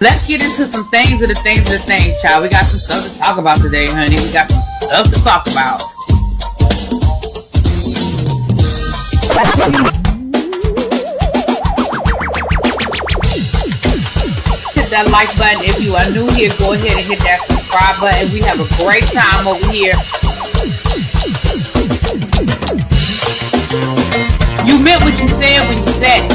Let's get into some things, child. We got some stuff to talk about today, honey. We got some stuff to talk about. Hit that like button. If you are new here, go ahead and hit that subscribe button. We have a great time over here. You meant what you said when you said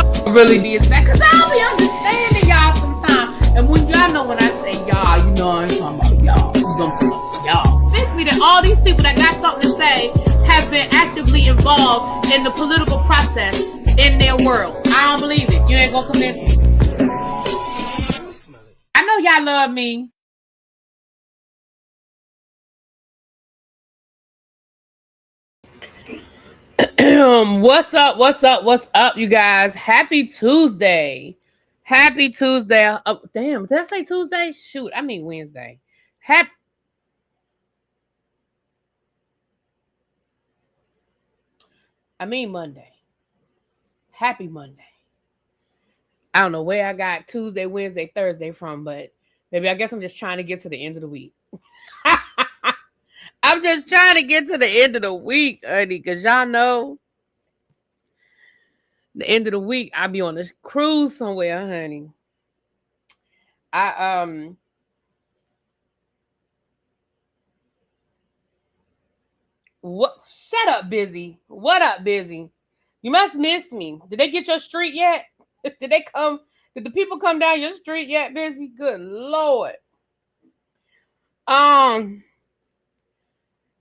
it. Really be as bad, because I'll be understanding y'all sometimes. And when y'all know when I say y'all, you know I ain't talking about y'all. You know I'm talking about y'all. This means that all these people that got something to say have been actively involved in the political process in their world. I don't believe it. You ain't gonna convince me. I know y'all love me. What's up, you guys? Happy Tuesday. Oh, damn, did I say Tuesday? Shoot, I mean Wednesday. Monday. Happy Monday. I don't know where I got Tuesday, Wednesday, Thursday from, but maybe I guess I'm just trying to get to the end of the week. I'm just trying to get to the end of the week, honey, because y'all know the end of the week I'll be on this cruise somewhere, honey. What? Shut up, Busy. What up, Busy? You must miss me. Did they get your street yet? Did they come? Did the people come down your street yet, Busy? Good Lord.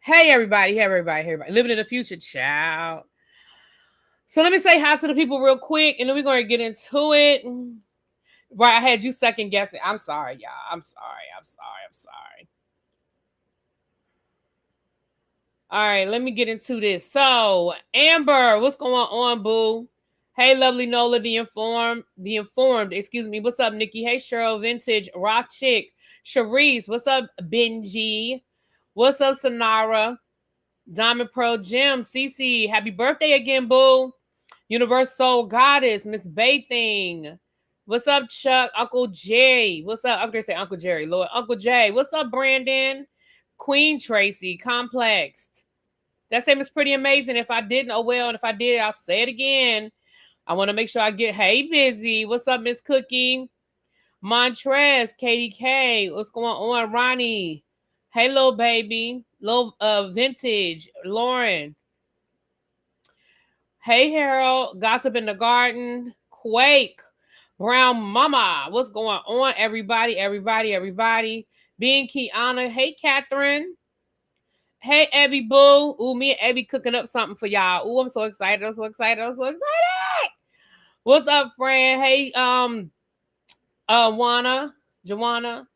Hey everybody. Living in the future, child. So let me say hi to the people real quick, and then we're going to get into it. Right, I had you second guessing. I'm sorry, y'all. I'm sorry. All right, let me get into this. So, Amber, what's going on, boo? Hey, lovely Nola, the informed. What's up, Nikki? Hey, Cheryl, Vintage, Rock Chick, Sharice. What's up, Benji? What's up, Sonara? Diamond Pro Jim, Cece. Happy birthday again, boo. Universal Goddess, Miss Bathing. What's up, Chuck? Uncle Jay. What's up? I was going to say Uncle Jerry. Lord, Uncle Jay. What's up, Brandon? Queen Tracy. Complexed. That same is pretty amazing. If I didn't, oh well. And if I did, I'll say it again. I want to make sure I get, hey, Busy. What's up, Miss Cookie? Montrez, KDK. What's going on, Ronnie? Hey, little baby. Little Vintage. Lauren. Hey, Harold. Gossip in the Garden. Quake. Brown Mama. What's going on, everybody? Being Kiana. Hey, Catherine. Hey, Abby Boo. Ooh, me and Abby cooking up something for y'all. Ooh, I'm so excited. What's up, friend? Hey, Joanna.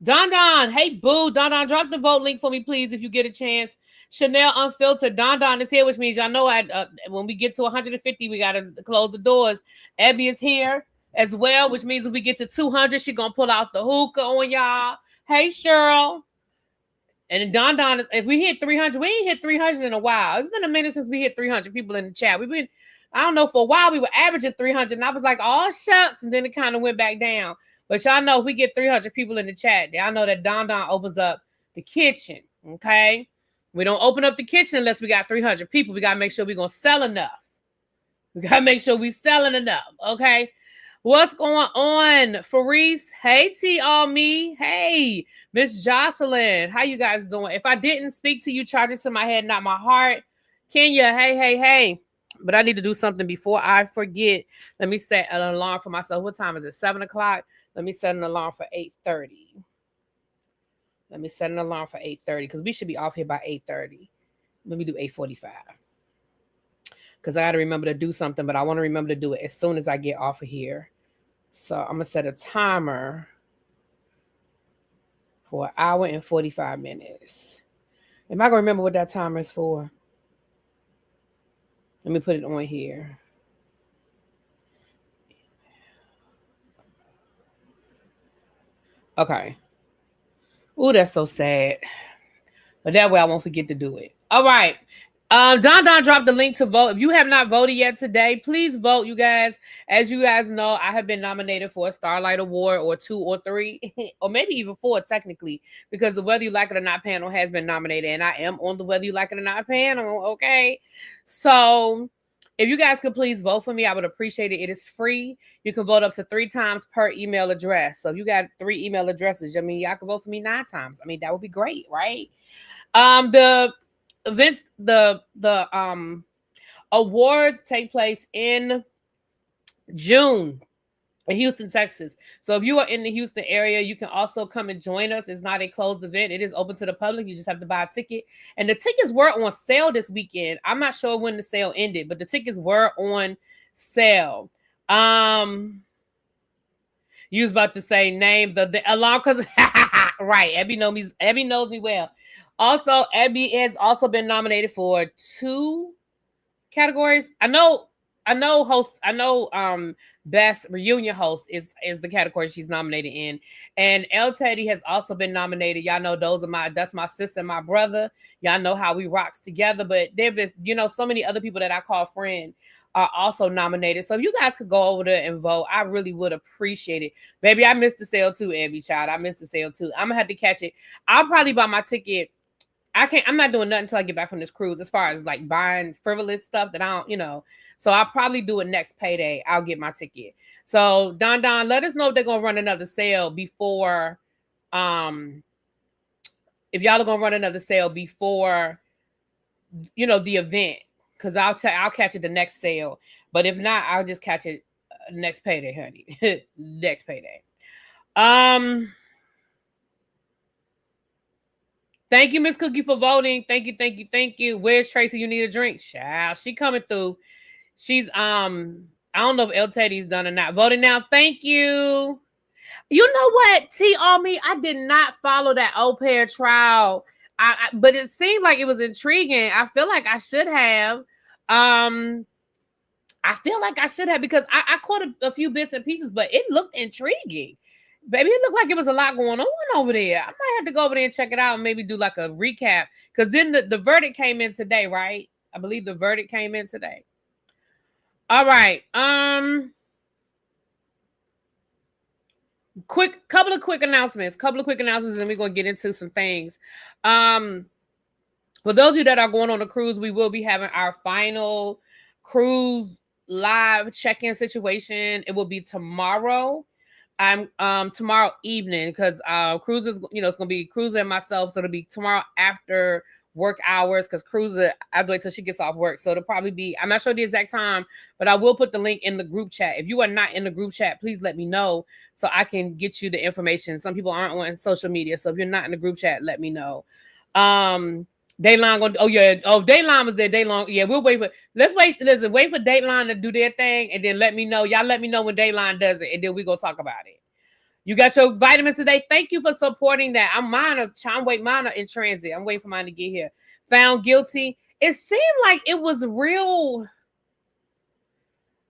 Don. Hey, Boo. Don, drop the vote link for me, please, if you get a chance. Chanel Unfiltered. Don is here, which means y'all know when we get to 150, we got to close the doors. Abby is here as well, which means if we get to 200, she's going to pull out the hookah on y'all. Hey, Cheryl. And Don, if we hit 300, we ain't hit 300 in a while. It's been a minute since we hit 300 people in the chat. I don't know, for a while we were averaging 300, and I was like, oh, shucks, and then it kind of went back down. But y'all know if we get 300 people in the chat, y'all know that Don opens up the kitchen, okay? We don't open up the kitchen unless we got 300 people. We got to make sure we're going to sell enough. We got to make sure we're selling enough, okay? What's going on, Farise? Hey, T All Me. Hey, Miss Jocelyn. How you guys doing? If I didn't speak to you, charge it to my head, not my heart. Kenya, hey. But I need to do something before I forget. Let me set an alarm for myself. What time is it? 7 o'clock? Let me set an alarm for 8:30. Because we should be off here by 8:30. Let me do 8:45. Because I got to remember to do something, but I want to remember to do it as soon as I get off of here. So I'm going to set a timer for 1 hour and 45 minutes. Am I going to remember what that timer is for? Let me put it on here. Okay. Ooh, that's so sad. But that way I won't forget to do it. All right. Don dropped the link to vote. If you have not voted yet today, please vote, you guys. As you guys know, I have been nominated for a Starlight Award, or 2 or 3, or maybe even 4 technically, because the Whether You Like It or Not panel has been nominated, and I am on the Whether You Like It or Not panel. Okay, so if you guys could please vote for me, I would appreciate it. It is free. You can vote up to 3 times per email address. So if you got 3 email addresses, I mean, y'all can vote for me 9 times. I mean, that would be great, right? The events, the awards take place in June in Houston, Texas. So if you are in the Houston area, you can also come and join us. It's not a closed event. It is open to the public. You just have to buy a ticket. And the tickets were on sale this weekend. I'm not sure when the sale ended, but the tickets were on sale. You was about to say name the alarm, because right, Abby knows me well. Also, Abby has also been nominated for 2 categories. I know host. I know best reunion host is the category she's nominated in, and El Teddy has also been nominated. Y'all know that's my sister and my brother. Y'all know how we rocks together. But there been so many other people that I call friend are also nominated. So if you guys could go over there and vote, I really would appreciate it. Baby, I missed the sale too, Abby child. I missed the sale too. I'm gonna have to catch it. I'll probably buy my ticket. I'm not doing nothing until I get back from this cruise, as far as like buying frivolous stuff that I don't, So I'll probably do it next payday. I'll get my ticket. So Don, let us know if they're gonna run another sale before, if y'all are gonna run another sale before, the event, because I'll catch it the next sale. But if not, I'll just catch it next payday, honey. Next payday. Thank you, Miss Cookie, for voting. Thank you. Where's Tracy? You need a drink? Child, she coming through. She's I don't know if El Teddy's done or not. Voting now. Thank you. You know what? On me, I did not follow that au pair trial. But it seemed like it was intriguing. I feel like I should have. Because I caught a few bits and pieces, but it looked intriguing. Baby, it looked like it was a lot going on over there. I might have to go over there and check it out and maybe do like a recap. Because then the verdict came in today, right? I believe the verdict came in today. All right. Couple of quick announcements, and we're going to get into some things. For those of you that are going on a cruise, we will be having our final cruise live check-in situation. It will be tomorrow. Tomorrow evening, because Cruiser, it's gonna be Cruiser and myself, so it'll be tomorrow after work hours, because Cruiser, I'll wait till she gets off work, so it'll probably be, I'm not sure the exact time, but I will put the link in the group chat. If you are not in the group chat, please let me know so I can get you the information. Some people aren't on social media, so if you're not in the group chat, let me know. Dayline Dayline was there. We'll wait for. Wait for Dayline to do their thing, and then let me know. Y'all let me know when Dayline does it, and then we go talk about it. You got your vitamins today. Thank you for supporting that. I'm mine in transit. I'm waiting for mine to get here. Found guilty. It seemed like it was real.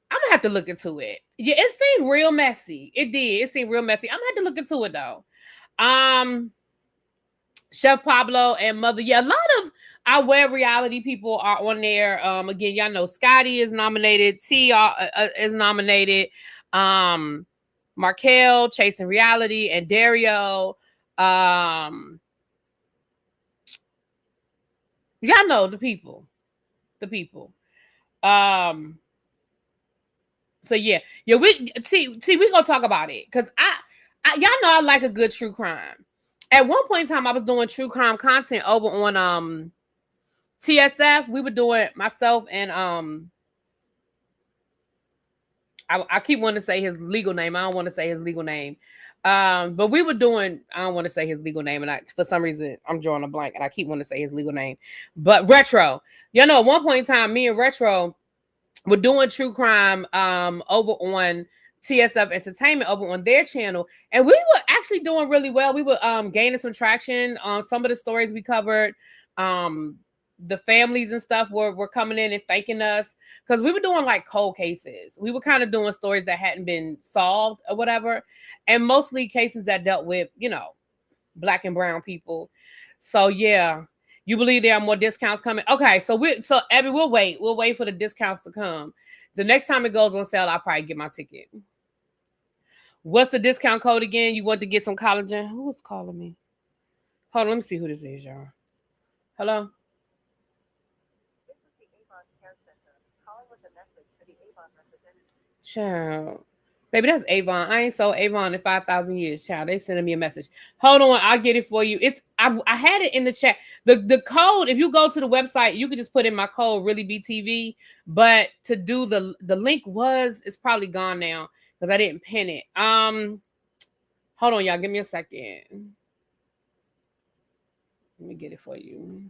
I'm gonna have to look into it. Yeah, it seemed real messy. It did. It seemed real messy. I'm gonna have to look into it though. Chef Pablo and Mother. Yeah, a lot of our web reality people are on there. Again, y'all know Scotty is nominated. T is nominated. Markel, Chasing Reality, and Dario. Y'all know the people. So yeah, we gonna talk about it, because I y'all know I like a good true crime. At one point in time, I was doing true crime content over on TSF. We were doing, myself and I keep wanting to say his legal name. I don't want to say his legal name. But we were doing, I don't want to say his legal name, and for some reason I'm drawing a blank and I keep wanting to say his legal name. But Retro, at one point in time, me and Retro were doing true crime over on TSF Entertainment, over on their channel, and we were actually doing really well. We were gaining some traction on some of the stories we covered. The families and stuff were coming in and thanking us, because we were doing like cold cases. We were kind of doing stories that hadn't been solved or whatever, and mostly cases that dealt with, Black and brown people. So yeah, You believe there are more discounts coming? Okay, so Abby, we'll wait. We'll wait for the discounts to come. The next time it goes on sale, I'll probably get my ticket. What's the discount code again? You want to get some collagen? Who's calling me? Hold on, let me see who this is, y'all. Hello? Child. Baby, that's Avon. I ain't sold Avon in 5,000 years, child. They sending me a message. Hold on, I'll get it for you. I had it in the chat. The code, if you go to the website, you could just put in my code, ReallyBTV. But to do the link it's probably gone now because I didn't pin it. Hold on, y'all. Give me a second. Let me get it for you.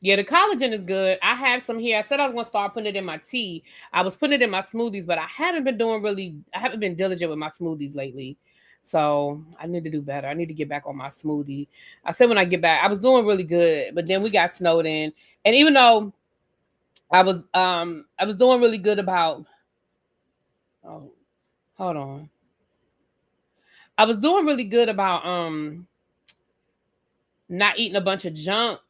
Yeah, the collagen is good. I have some here. I said I was going to start putting it in my tea. I was putting it in my smoothies, but I haven't been diligent with my smoothies lately. So I need to do better. I need to get back on my smoothie. I said when I get back, I was doing really good, but then we got snowed in. And even though I was doing really good about, oh, hold on. I was doing really good about not eating a bunch of junk.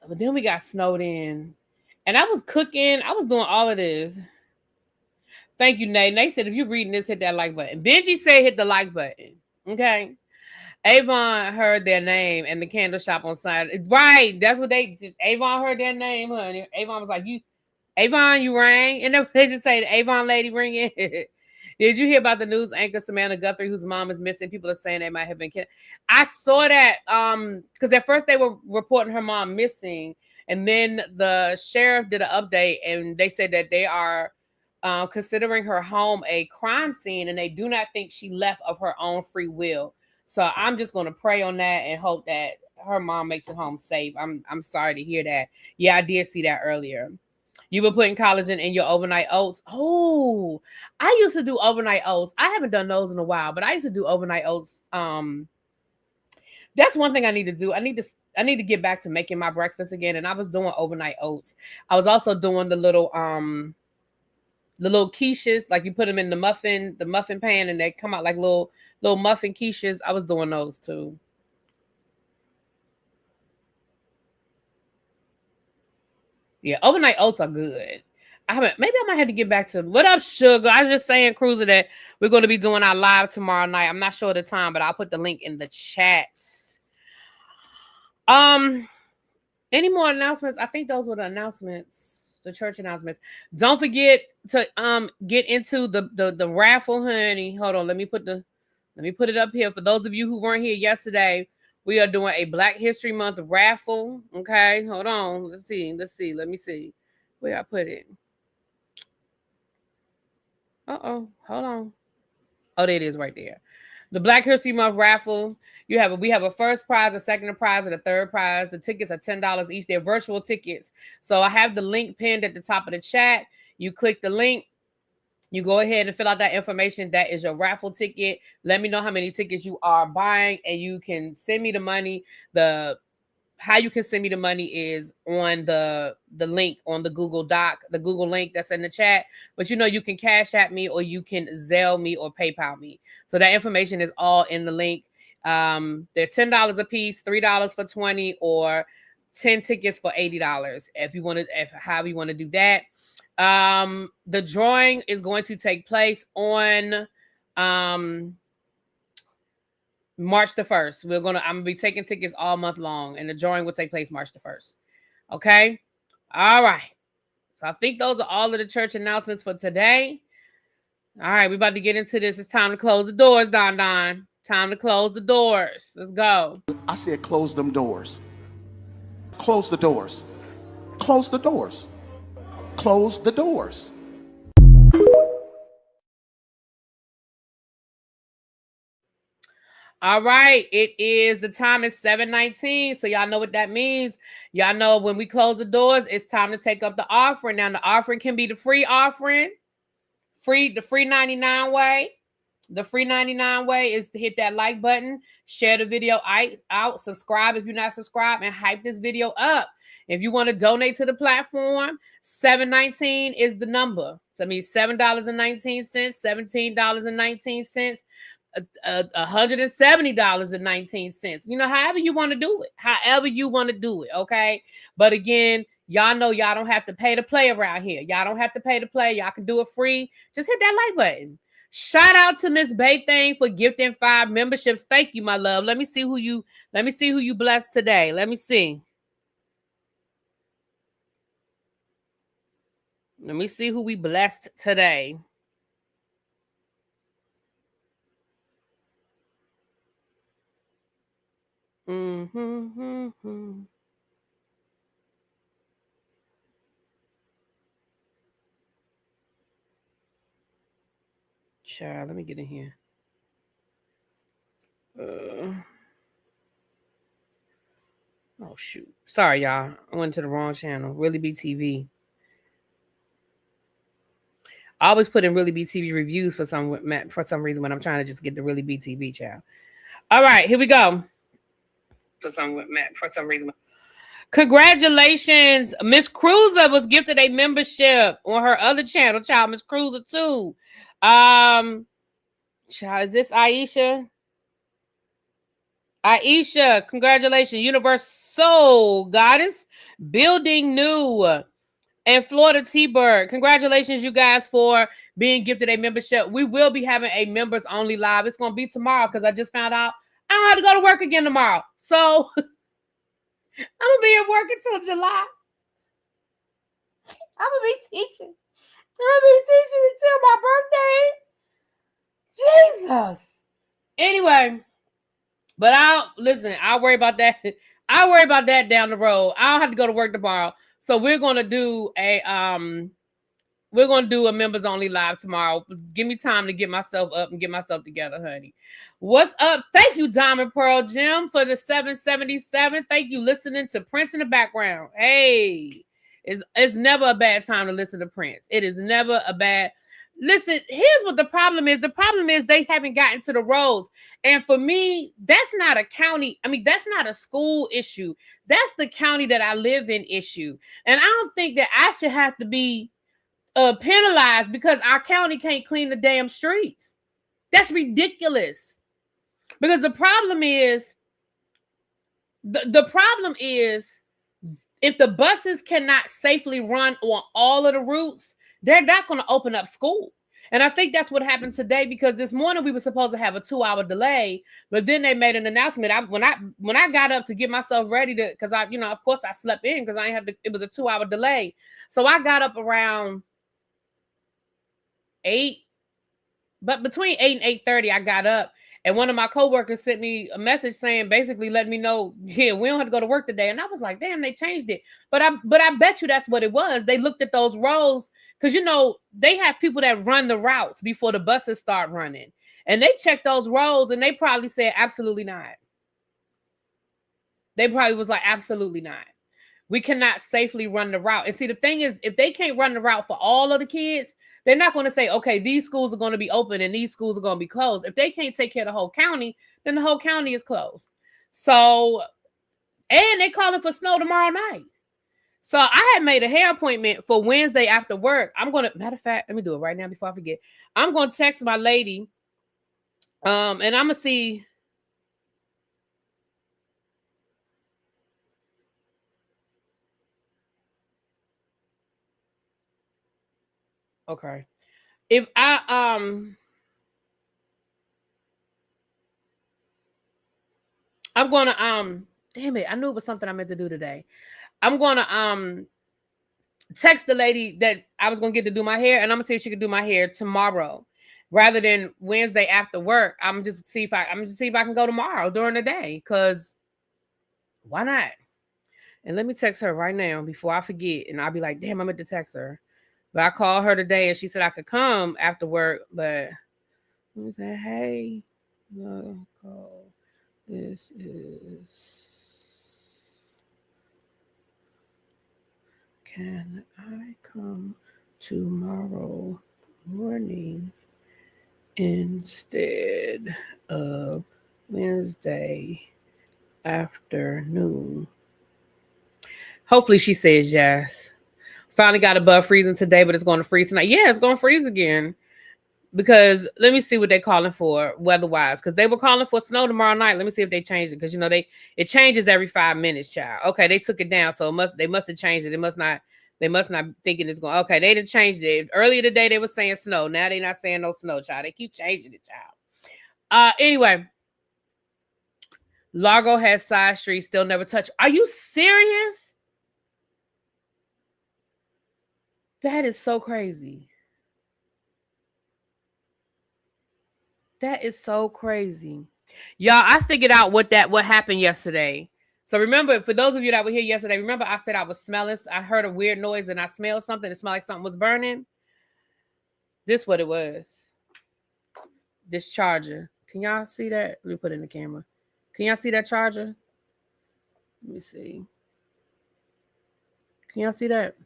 But then we got snowed in. And I was cooking. I was doing all of this. Thank you, Nate. Nate said, if you're reading this, hit that like button. Benji said, hit the like button. Okay. Avon heard their name and the candle shop on side. Right. That's what Avon heard their name, honey. Avon was like, Avon, you rang. And then they just say, the Avon lady ringing. Did you hear about the news anchor Samantha Guthrie, whose mom is missing? People are saying they might have been killed. I saw that because at first they were reporting her mom missing, and then the sheriff did an update, and they said that they are considering her home a crime scene, and they do not think she left of her own free will. So I'm just going to pray on that and hope that her mom makes it home safe. I'm sorry to hear that. Yeah, I did see that earlier. You were putting collagen in your overnight oats. Oh, I used to do overnight oats. I haven't done those in a while, but I used to do overnight oats. That's one thing I need to do. I need to get back to making my breakfast again. And I was doing overnight oats. I was also doing the little quiches, like you put them in the muffin pan, and they come out like little muffin quiches. I was doing those too. Yeah, overnight oats are good. Maybe I might have to get back to what up, sugar. I was just saying, Cruiser, that we're going to be doing our live tomorrow night. I'm not sure of the time, but I'll put the link in the chats. Any more announcements? I think those were the announcements, the church announcements. Don't forget to get into the raffle, honey. Hold on, let me put it up here for those of you who weren't here yesterday. We are doing a Black History Month raffle. Okay, hold on. Let's see. Let me see where I put it. Hold on. Oh, there it is right there. The Black History Month raffle. We have a first prize, a second prize, and a third prize. The tickets are $10 each. They're virtual tickets. So I have the link pinned at the top of the chat. You click the link. You go ahead and fill out that information. That is your raffle ticket. Let me know how many tickets you are buying, and you can send me the money. How you can send me the money is on the link on the Google Doc, the Google link that's in the chat. But you can Cash App me, or you can Zelle me, or PayPal me. So that information is all in the link. They're $10 a piece, $3 for 20, or 10 tickets for $80. However you want to do that. The drawing is going to take place on March the 1st. I'm gonna be taking tickets all month long, and the drawing will take place March the 1st. Okay. All right. So I think those are all of the church announcements for today. All right, we're about to get into this. It's time to close the doors, Don. Time to close the doors. Let's go. I said close them doors. Close the doors. Close the doors. Close the doors. All right, the time is 7:19, so y'all know what that means. Y'all know when we close the doors, it's time to take up the offering. Now, the offering can be the free offering, the free 99 way. The free 99 way is to hit that like button, share the video out, subscribe if you're not subscribed, and hype this video up. If you want to donate to the platform, $7.19 is the number. So that means $7.19, $17.19. $170.19. However you want to do it. Okay. But again, y'all know y'all don't have to pay to play around here. Y'all don't have to pay to play. Y'all can do it free. Just hit that like button. Shout out to Miss Bay Thing for gifting 5 memberships. Thank you, my love. Let me see who you blessed today. Let me see who we blessed today. Child, let me get in here. Oh shoot! Sorry, y'all. I went to the wrong channel. ReallyBTV. I always put in ReallyBTV reviews for some reason when I'm trying to just get the ReallyBTV child. All right, here we go. For some reason. Congratulations, Miss Cruiser was gifted a membership on her other channel, child. Miss Cruiser too. Child, is this Aisha? Aisha, congratulations, Universal Goddess, Building New, and Florida T-Bird. Congratulations, you guys, for being gifted a membership. We will be having a members only live. It's going to be tomorrow because I just found out I don't have to go to work again tomorrow. So I'm going to be at work until July. I'm going to be teaching. Until my birthday. Jesus. Anyway, but I'll worry about that. I'll worry about that down the road. I don't have to go to work tomorrow. So we're going to do a members only live tomorrow. Give me time to get myself up and get myself together, honey. What's up? Thank you, Diamond Pearl Jim, for the 777. Thank you, listening to Prince in the background. Hey, it's never a bad time to listen to Prince. It is never a bad. Listen, here's what the problem is. The problem is they haven't gotten to the roads. And for me, that's not a county. I mean, that's not a school issue. That's the county that I live in issue. And I don't think that I should have to be penalized because our county can't clean the damn streets. That's ridiculous. Because the problem is if the buses cannot safely run on all of the routes, they're not going to open up school. And I think that's what happened today, because this morning we were supposed to have a 2-hour delay, but then they made an announcement. When I got up to get myself ready to, because of course I slept in because it was a 2-hour delay. So I got up around 8, but between 8 and 8:30 I got up, and one of my coworkers sent me a message saying, basically letting me know, yeah, we don't have to go to work today. And I was like, damn, they changed it. But I bet you that's what it was. They looked at those roles, because they have people that run the routes before the buses start running, and they checked those roles, and they probably said absolutely not. They probably was like, absolutely not. We cannot safely run the route. And see, the thing is, if they can't run the route for all of the kids, they're not going to say, okay, these schools are going to be open and these schools are going to be closed. If they can't take care of the whole county, then the whole county is closed. So, and they calling for snow tomorrow night. So I had made a hair appointment for Wednesday after work. Matter of fact, let me do it right now before I forget. I'm going to text my lady, and I'm going to see. Okay. If I'm going to, damn it. I knew it was something I meant to do today. I'm going to, text the lady that I was going to get to do my hair, and I'm going to see if she can do my hair tomorrow rather than Wednesday after work. I'm just see if I can go tomorrow during the day, because why not? And let me text her right now before I forget, and I'll be like, damn, I meant to text her. But I called her today, and she said I could come after work. But let me say, hey, call. This is. Can I come tomorrow morning instead of Wednesday afternoon? Hopefully she says yes. Finally got above freezing today, but it's going to freeze tonight. Yeah, it's going to freeze again. because let me see what they're calling for weather-wise. Because they were calling for snow tomorrow night. Let me see if they changed it. Because it changes every 5 minutes, child. Okay, they took it down, so they must have changed it. They must not thinking it's going. Okay, they didn't change it. Earlier today they were saying snow. Now they're not saying no snow, child. They keep changing it, child. Anyway, Largo has side streets still never touched. Are you serious? That is so crazy. That is so crazy. Y'all, I figured out what happened yesterday. So remember, for those of you that were here yesterday, remember I said I was smelling. I heard a weird noise and I smelled something. It smelled like something was burning. This what it was. This charger. Can y'all see that? Let me put it in the camera. Can y'all see that charger? Let me see. Can y'all see that?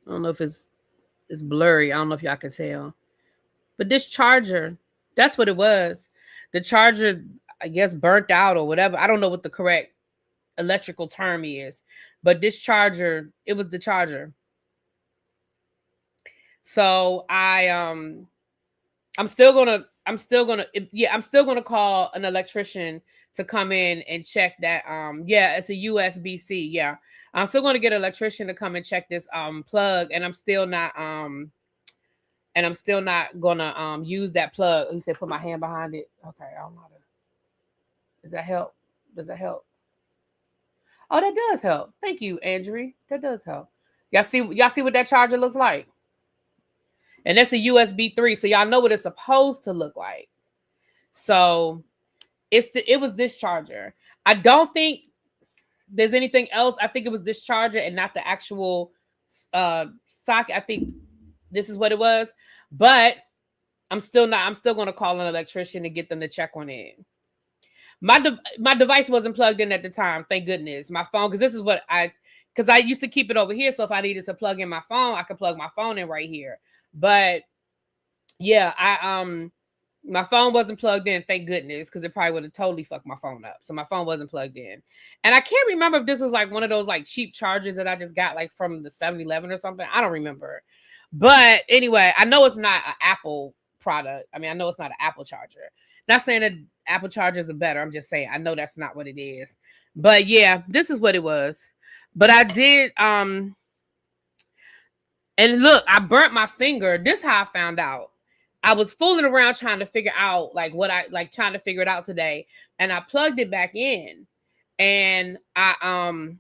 I don't know if it's blurry. I don't know if y'all can tell. But this charger, that's what it was. The charger, I guess, burnt out or whatever. I don't know what the correct electrical term is. But this charger, it was the charger. So I'm still gonna call an electrician to come in and check that. It's a USB-C. Yeah. I'm still gonna get an electrician to come and check this plug, and I'm still not gonna use that plug. He said put my hand behind it. Okay, I don't know. Does that help? Does that help? Oh, that does help. Thank you, Andrew. That does help. Y'all see what that charger looks like? And that's a USB 3, so y'all know what it's supposed to look like. So it was this charger. I don't think there's anything else. I think it was this charger and not the actual socket. I think this is what it was. But I'm still going to call an electrician to get them to check on it. My device wasn't plugged in at the time. Thank goodness. My phone, because I used to keep it over here. So if I needed to plug in my phone, I could plug my phone in right here. But yeah, my phone wasn't plugged in, thank goodness, because it probably would have totally fucked my phone up. So my phone wasn't plugged in. And I can't remember if this was like one of those like cheap chargers that I just got like from the 7-Eleven or something. I don't remember. But anyway, I know it's not an Apple product. I mean, I know it's not an Apple charger. Not saying that Apple chargers are better. I'm just saying I know that's not what it is. But yeah, this is what it was. But I did and look, I burnt my finger. This is how I found out. I was fooling around trying to figure out trying to figure it out today. And I plugged it back in. And I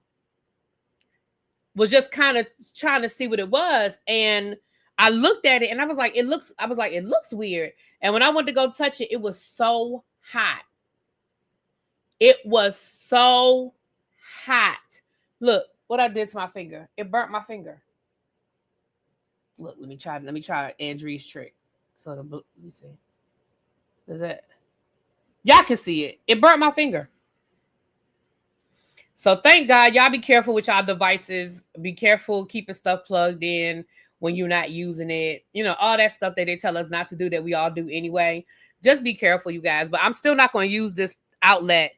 was just kind of trying to see what it was. And I looked at it and I was like, it looks weird. And when I went to go touch it, it was so hot. It was so hot. Look what I did to my finger. It burnt my finger. Look, let me try Andrew's trick. So let me see. Is that y'all can see it? It burnt my finger. So thank God, y'all be careful with y'all devices. Be careful keeping stuff plugged in when you're not using it. You know, all that stuff that they tell us not to do that we all do anyway. Just be careful, you guys. But I'm still not going to use this outlet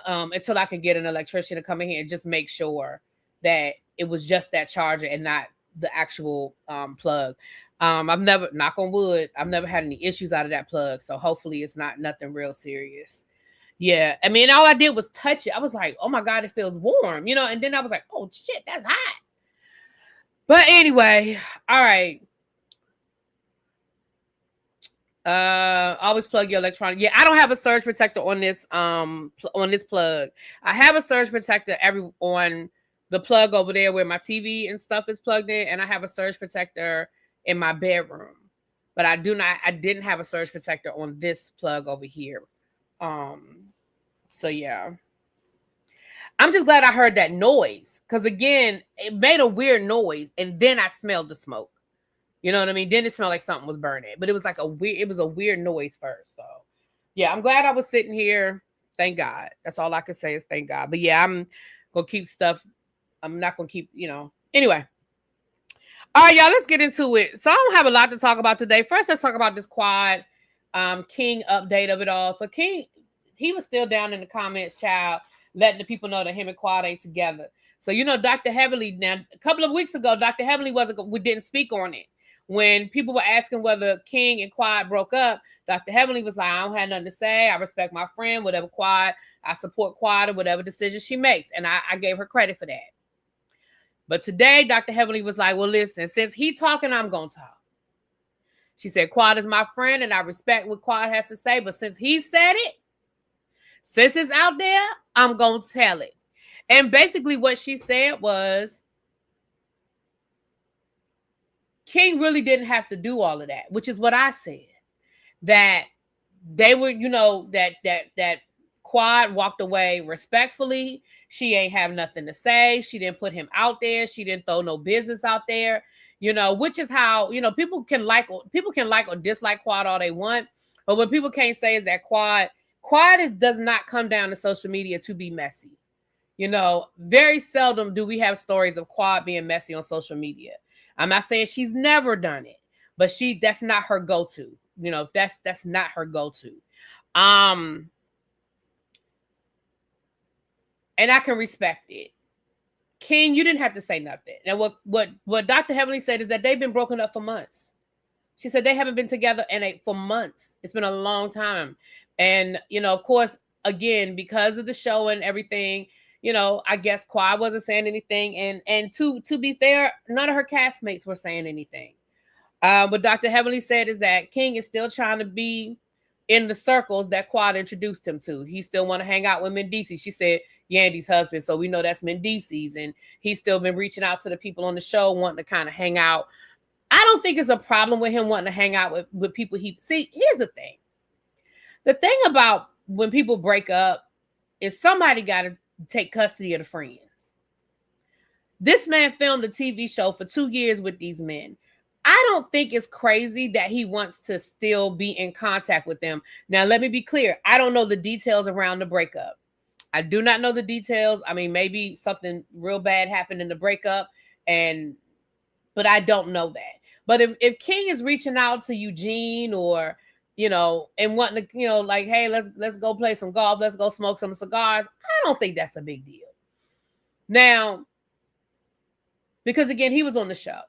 until I can get an electrician to come in here and just make sure that it was just that charger and not the actual plug. I've never, knock on wood, I've never had any issues out of that plug. So hopefully it's not nothing real serious. Yeah. I mean, all I did was touch it. I was like, oh my God, it feels warm, you know? And then I was like, oh shit, that's hot. But anyway, all right. Always plug your electronic. Yeah, I don't have a surge protector on this plug. I have a surge protector on the plug over there where my TV and stuff is plugged in, and I have a surge protector in my bedroom. But I didn't have a surge protector on this plug over here. So yeah. I'm just glad I heard that noise. Because again, it made a weird noise, and then I smelled the smoke. You know what I mean? Then it smelled like something was burning. But it was like a weird noise first. So yeah, I'm glad I was sitting here. Thank God. That's all I can say is thank God. But yeah, I'm gonna keep stuff. I'm not gonna keep, Anyway. All right, y'all, let's get into it. So I don't have a lot to talk about today. First, let's talk about this Quad King update of it all. So King, he was still down in the comments, child, letting the people know that him and Quad ain't together. So, Dr. Heavenly, now, a couple of weeks ago, Dr. Heavenly we didn't speak on it. when people were asking whether King and Quad broke up, Dr. Heavenly was like, I don't have nothing to say. I respect my friend, whatever Quad, I support Quad or whatever decision she makes. And I gave her credit for that. But today, Dr. Heavenly was like, well, listen, since he talking, I'm going to talk. She said, Quad is my friend and I respect what Quad has to say. But since he said it, since it's out there, I'm going to tell it. And basically what she said was, King really didn't have to do all of that, which is what I said. That they were, that Quad walked away respectfully. She ain't have nothing to say. She didn't put him out there. She didn't throw no business out there, which is how, people can like or dislike Quad all they want. But what people can't say is that Quad does not come down to social media to be messy. Very seldom do we have stories of Quad being messy on social media. I'm not saying she's never done it, but that's not her go-to. That's not her go-to. And I can respect it. King, you didn't have to say nothing. And what Dr. Heavenly said is that they've been broken up for months. She said they haven't been together for months. It's been a long time. And, of course, again, because of the show and everything, I guess Quad wasn't saying anything. And to be fair, none of her castmates were saying anything. What Dr. Heavenly said is that King is still trying to be in the circles that Quad introduced him to. He still want to hang out with Mendici. She said Yandy's husband, so we know that's Mendici's. And he's still been reaching out to the people on the show, wanting to kind of hang out. I don't think it's a problem with him wanting to hang out with people. See, here's the thing. The thing about when people break up is somebody got to take custody of the friends. This man filmed a TV show for 2 years with these men. I don't think it's crazy that he wants to still be in contact with them. Now, let me be clear. I don't know the details around the breakup. I do not know the details. I mean, maybe something real bad happened in the breakup, but I don't know that. But if King is reaching out to Eugene or, and wanting to, like, hey, let's go play some golf. Let's go smoke some cigars. I don't think that's a big deal. Now, because again, he was on the show.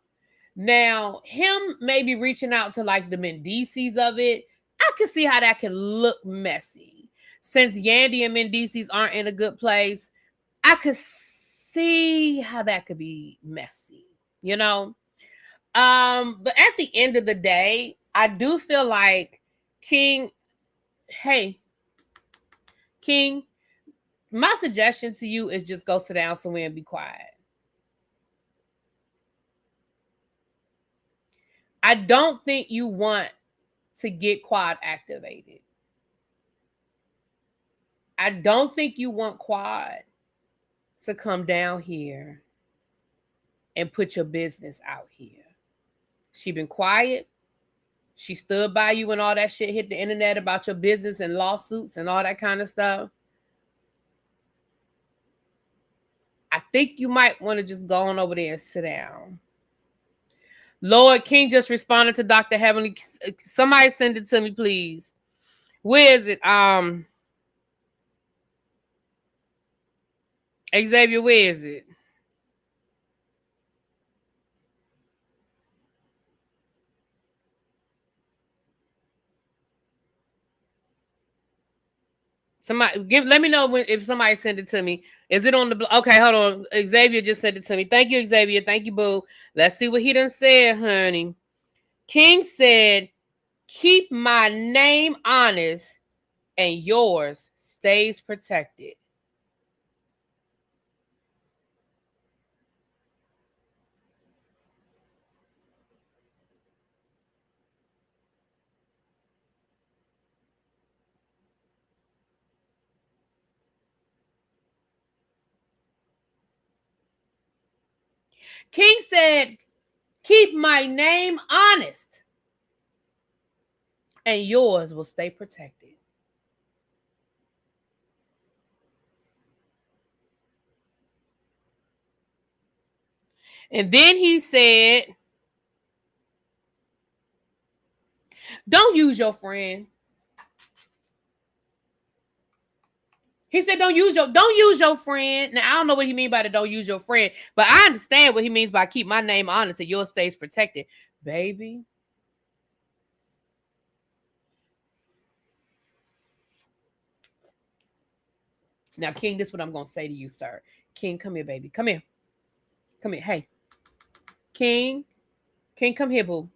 Now, him maybe reaching out to like the Mendicis of it, I could see how that can look messy. Since Yandy and Mendicis aren't in a good place, I could see how that could be messy, But at the end of the day, I do feel like King, my suggestion to you is just go sit down somewhere and be quiet. I don't think you want to get Quad activated. I don't think you want Quad to come down here and put your business out here. She been quiet. She stood by you when all that shit hit the internet about your business and lawsuits and all that kind of stuff. I think you might want to just go on over there and sit down. Lord King just responded to Dr. Heavenly. Somebody send it to me, please. Where is it? Xavier, where is it? Let me know if somebody sent it to me. Is it on the okay? Hold on. Xavier just sent it to me. Thank you, Xavier. Thank you, boo. Let's see what he done said, honey. King said, "Keep my name honest, and yours stays protected." King said, "Keep my name honest, and yours will stay protected." And then he said, "Don't use your friend." He said, don't use your friend. Now, I don't know what he means by the don't use your friend, but I understand what he means by keep my name honest and yours stays protected. baby. Now, King, this is what I'm going to say to you, sir. King, come here, baby. Come here. Come here. Hey. King. King, come here, boo.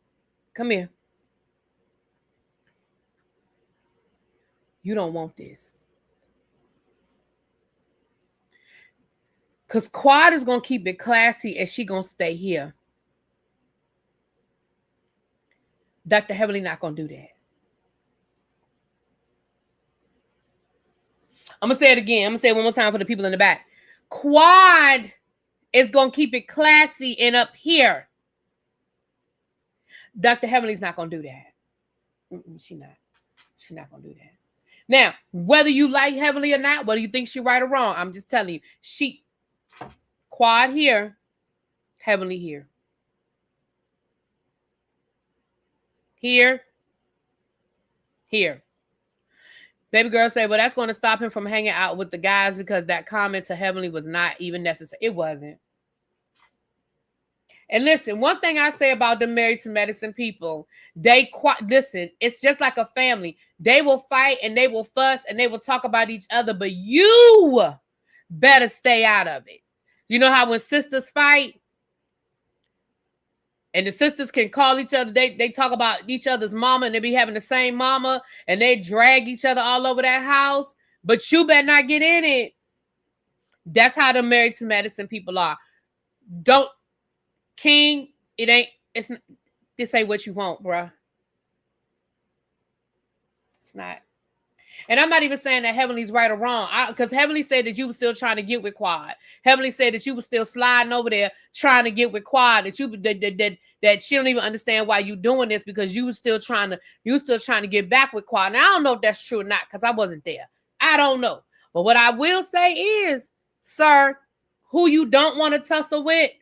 Come here. You don't want this. Because Quad is going to keep it classy and she going to stay here. Dr. Heavenly not going to do that. I'm going to say it again. I'm going to say it one more time for the people in the back. Quad is going to keep it classy and up here. Dr. Heavenly's not going to do that. She's not going to do that. Now, whether you like Heavenly or not, whether you think she's right or wrong, I'm just telling you. Quad here, Heavenly here. Here. Baby girl said, well, that's going to stop him from hanging out with the guys because that comment to Heavenly was not even necessary. It wasn't. And listen, one thing I say about the Married to Medicine people, listen, it's just like a family. They will fight and they will fuss and they will talk about each other, but you better stay out of it. You know how when sisters fight and the sisters can call each other, they talk about each other's mama and they be having the same mama and they drag each other all over that house, but you better not get in it. That's how the Married to Medicine people are. King, this ain't what you want, bruh. It's not. And I'm not even saying that Heavenly's right or wrong, because Heavenly said that you were still trying to get with Quad. Heavenly said that you were still sliding over there trying to get with Quad. That she don't even understand why you doing this because you were still trying to get back with Quad. Now I don't know if that's true or not because I wasn't there. I don't know. But what I will say is, sir, who you don't want to tussle with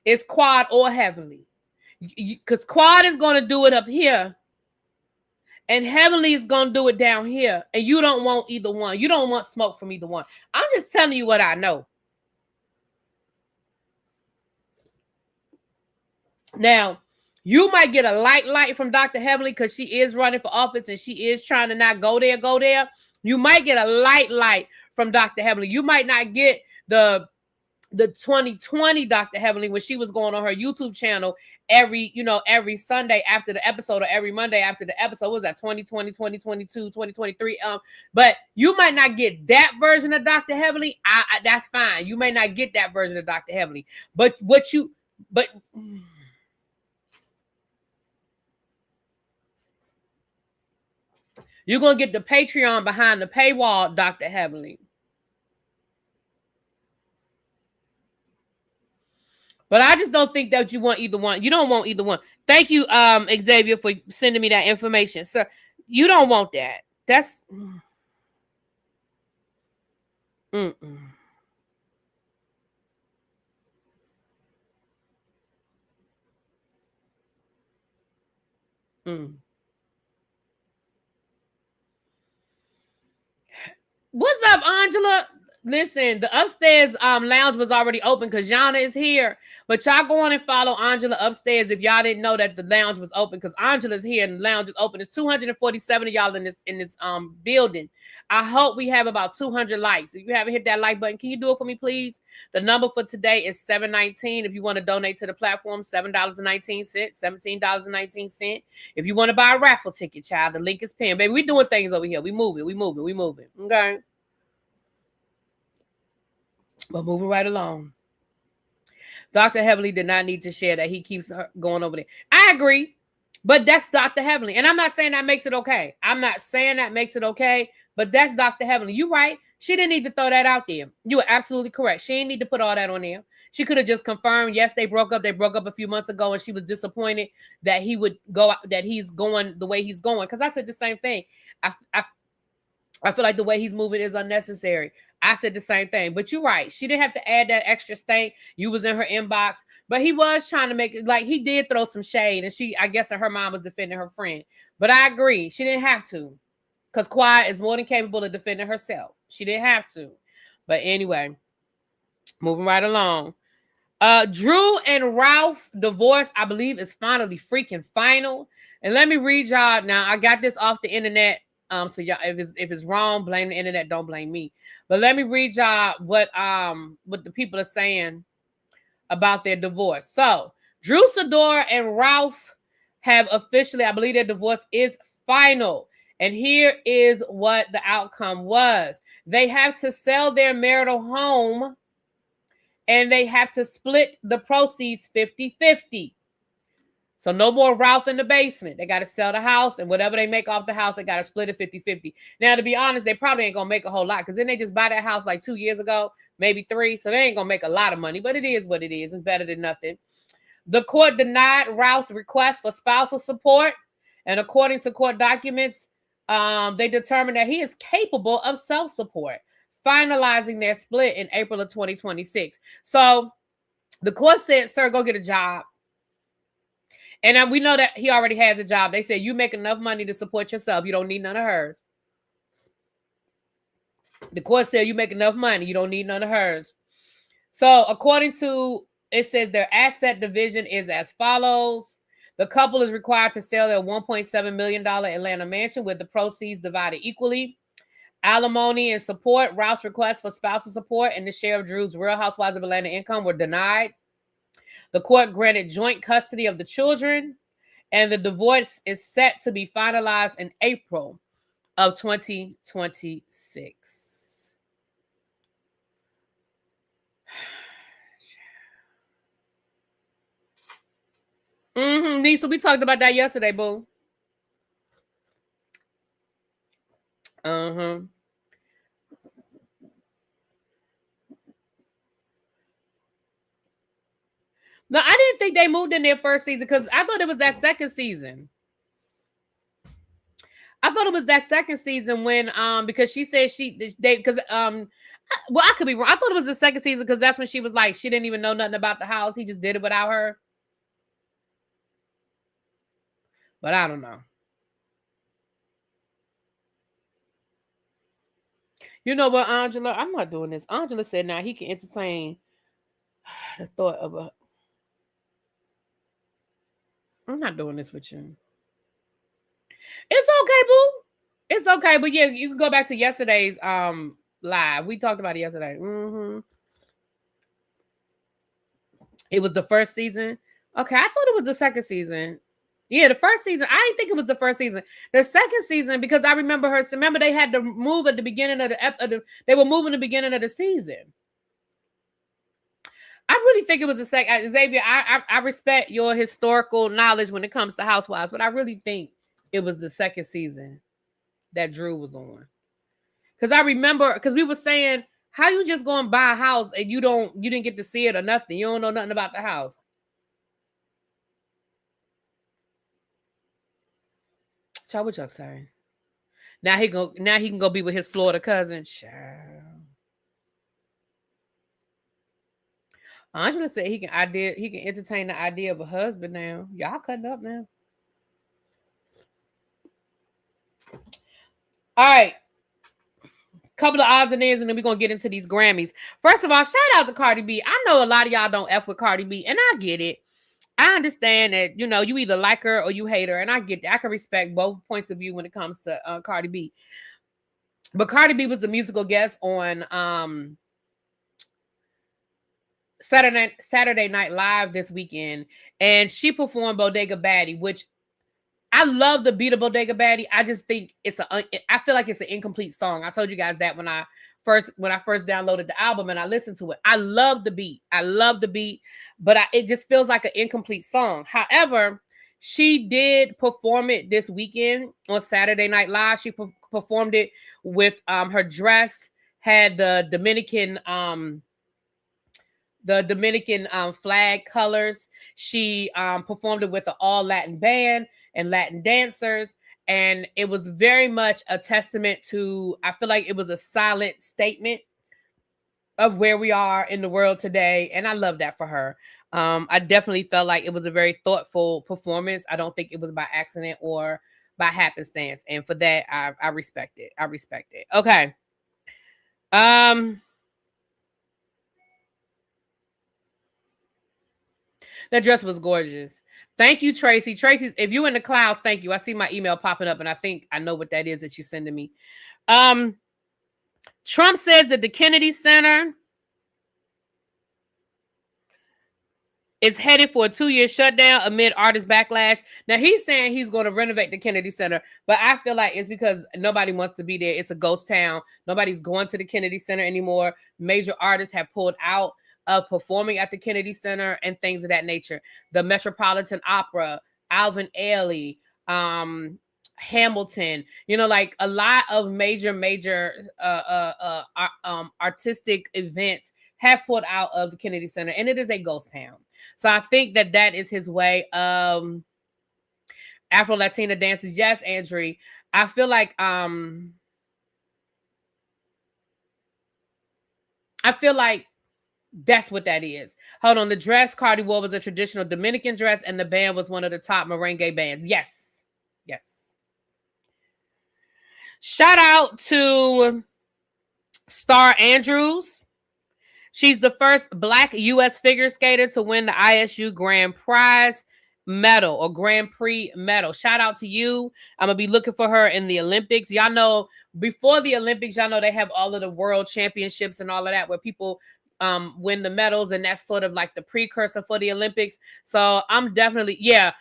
is Quad or Heavenly, because Quad is going to do it up here. And Heavenly is going to do it down here. And you don't want either one. You don't want smoke from either one. I'm just telling you what I know. Now, you might get a light from Dr. Heavenly because she is running for office and she is trying to not go there. You might get a light from Dr. Heavenly. You might not get the 2020 Dr. Heavenly when she was going on her YouTube channel every Sunday after the episode or every Monday after the episode. What was that 2020, 2022, 2023? But you might not get that version of Dr. Heavenly. That's fine. You may not get that version of Dr. Heavenly. But you're going to get the Patreon behind the paywall, Dr. Heavenly. But I just don't think that you want either one. You don't want either one. Thank you, Xavier, for sending me that information. Sir, you don't want that. That's... What's up, Angela? Listen, the upstairs lounge was already open because Yana is here. But y'all go on and follow Angela upstairs if y'all didn't know that the lounge was open, because Angela's here and the lounge is open. There's 247 of y'all in this building. I hope we have about 200 likes. If you haven't hit that like button, can you do it for me, please? The number for today is $7.19. If you want to donate to the platform, $7.19, $17.19. If you want to buy a raffle ticket, child, the link is pinned. Baby, we doing things over here. We moving. Okay. But moving right along. Dr. Heavenly did not need to share that. He keeps going over there. I agree. But that's Dr. Heavenly. And I'm not saying that makes it okay. But that's Dr. Heavenly. You're right. She didn't need to throw that out there. You were absolutely correct. She didn't need to put all that on there. She could have just confirmed, yes, they broke up. They broke up a few months ago, and she was disappointed that he would go, that he's going the way he's going. Because I said the same thing. I feel like the way he's moving is unnecessary. I said the same thing, but you're right. She didn't have to add that extra stank. You was in her inbox, but he was trying to make it like he did throw some shade, and I guess her mom was defending her friend. But I agree. She didn't have to, because Quiet is more than capable of defending herself. She didn't have to. But anyway, moving right along. Drew and Ralph divorce, I believe, is finally freaking final. And let me read y'all. Now, I got this off the internet. So y'all, if it's wrong, blame the internet. Don't blame me. But let me read y'all what the people are saying about their divorce. So Drew Sidor and Ralph have officially, I believe, their divorce is final. And here is what the outcome was. They have to sell their marital home and they have to split the proceeds 50-50. So no more Ralph in the basement. They got to sell the house, and whatever they make off the house, they got to split it 50-50. Now, to be honest, they probably ain't going to make a whole lot because then they just buy that house like 2 years ago, maybe 3. So they ain't going to make a lot of money, but it is what it is. It's better than nothing. The court denied Ralph's request for spousal support, and according to court documents, they determined that he is capable of self-support, finalizing their split in April of 2026. So the court said, sir, go get a job. And we know that he already has a job. They said, you make enough money to support yourself. You don't need none of hers. The court said, you make enough money. You don't need none of hers. So according to, it says their asset division is as follows. The couple is required to sell their $1.7 million Atlanta mansion with the proceeds divided equally. Alimony and support, Ralph's request for spousal support, and the share of Drew's Real Housewives of Atlanta income were denied. The court granted joint custody of the children, and the divorce is set to be finalized in April of 2026. Nisa, we talked about that yesterday, boo. No, I didn't think they moved in their first season because I thought it was that second season. I thought it was that second season when because she said well, I could be wrong. I thought it was the second season because that's when she was like she didn't even know nothing about the house. He just did it without her. But I don't know. You know what, Angela? I'm not doing this. Angela said now he can entertain the thought of a. I'm not doing this with you. It's okay, boo. It's okay, but yeah, you can go back to yesterday's live. We talked about it yesterday. It was the first season. Okay, I thought it was the second season. Yeah, the first season. I didn't think it was the first season. The second season, because I remember her. Remember, they had to move at the beginning of they were moving the beginning of the season. I really think it was the second. Xavier, I respect your historical knowledge when it comes to Housewives, but I really think it was the second season that Drew was on. Because I remember, because we were saying, how you just go and buy a house and you didn't get to see it or nothing. You don't know nothing about the house. Child, what y'all saying? Now he can go be with his Florida cousin. Child. Angela said he can entertain the idea of a husband now. Y'all cutting up now. All right. Couple of odds and ends, and then we're gonna get into these Grammys. First of all, shout out to Cardi B. I know a lot of y'all don't F with Cardi B, and I get it. I understand that, you know, you either like her or you hate her, and I get that. I can respect both points of view when it comes to Cardi B. But Cardi B was a musical guest on Saturday Night Live this weekend, and she performed Bodega Baddie, which I love the beat of Bodega Baddie. I just think I feel like it's an incomplete song. I told you guys that when I first downloaded the album and I listened to it. I love the beat. But it just feels like an incomplete song. However, she did perform it this weekend on Saturday Night Live. She performed it with her dress had the Dominican flag colors. She performed it with an all Latin band and Latin dancers. And it was very much a testament to, I feel like it was a silent statement of where we are in the world today. And I love that for her. I definitely felt like it was a very thoughtful performance. I don't think it was by accident or by happenstance. And for that, I respect it. Okay. That dress was gorgeous. Thank you, Tracy. Tracy, if you in the clouds, thank you. I see my email popping up, and I think I know what that is that you're sending me. Trump says that the Kennedy Center is headed for a 2-year shutdown amid artist backlash. Now, he's saying he's going to renovate the Kennedy Center, but I feel like it's because nobody wants to be there. It's a ghost town. Nobody's going to the Kennedy Center anymore. Major artists have pulled out of performing at the Kennedy Center and things of that nature. The Metropolitan Opera, Alvin Ailey, Hamilton, like a lot of major artistic events have pulled out of the Kennedy Center, and it is a ghost town. So I think that is his way of Afro-Latina dances. Yes, Andrew. I feel like that's what that is. Hold on. The dress Cardi wore was a traditional Dominican dress, and the band was one of the top merengue bands. Yes. Yes. Shout out to Star Andrews. She's the first Black U.S. figure skater to win the ISU Grand Prize medal or Grand Prix medal. Shout out to you. I'm going to be looking for her in the Olympics. Y'all know, before the Olympics, y'all know they have all of the world championships and all of that where people win the medals, and that's sort of like the precursor for the Olympics. So I'm definitely, yeah,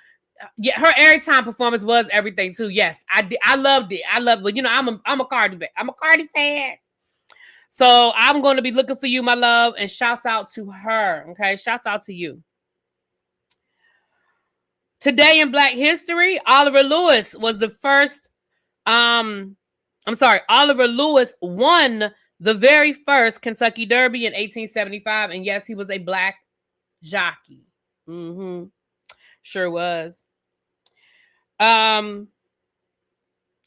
her airtime performance was everything too. Yes, I loved it. But I'm a Cardi fan. So I'm going to be looking for you, my love, and shouts out to her. Okay, shouts out to you. Today in Black History, Oliver Lewis was the first. Oliver Lewis won the very first Kentucky Derby in 1875, and yes, he was a Black jockey. Sure was.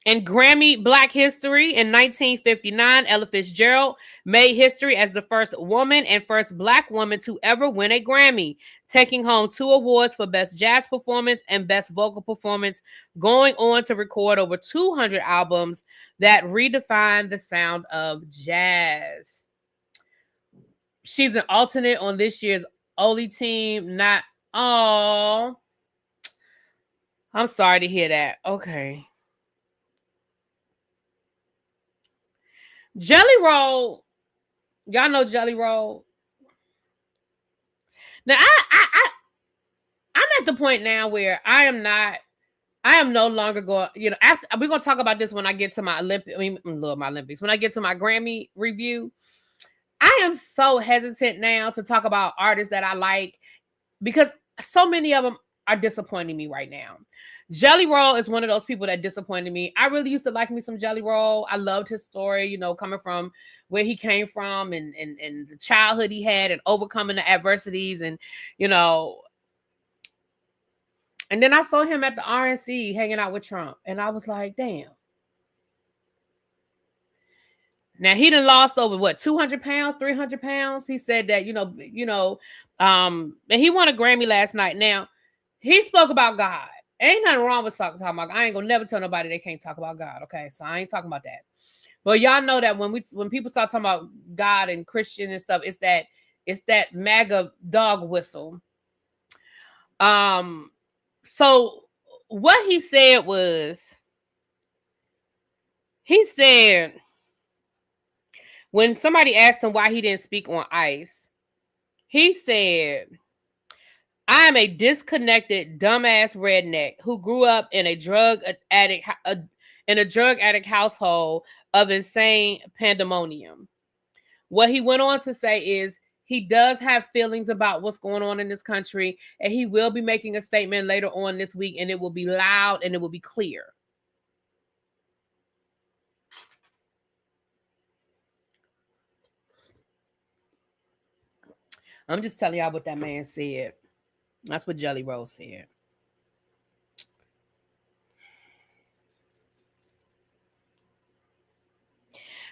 In Grammy Black History in 1959, Ella Fitzgerald made history as the first woman and first Black woman to ever win a Grammy, taking home 2 awards for Best Jazz Performance and Best Vocal Performance, going on to record over 200 albums that redefined the sound of jazz. She's an alternate on this year's Only Team. I'm sorry to hear that. Okay. Jelly Roll, y'all know Jelly Roll. Now I'm at the point now where I am no longer going. After we're gonna talk about this when I get to my Olympics. When I get to my Grammy review, I am so hesitant now to talk about artists that I like because so many of them are disappointing me right now. Jelly Roll is one of those people that disappointed me. I really used to like me some Jelly Roll. I loved his story, coming from where he came from and the childhood he had and overcoming the adversities and then I saw him at the RNC hanging out with Trump and I was like, damn. Now he done lost over 200 pounds, 300 pounds. He said that, and he won a Grammy last night. Now he spoke about God. Ain't nothing wrong with talking about God. I ain't gonna never tell nobody they can't talk about God. Okay, so I ain't talking about that. But y'all know that when people start talking about God and Christian and stuff, it's that MAGA dog whistle. So what he said was, when somebody asked him why he didn't speak on ICE, he said, I am a disconnected, dumbass redneck who grew up in a drug addict household of insane pandemonium. What he went on to say is he does have feelings about what's going on in this country, and he will be making a statement later on this week, and it will be loud and it will be clear. I'm just telling y'all what that man said. That's what Jelly Roll said.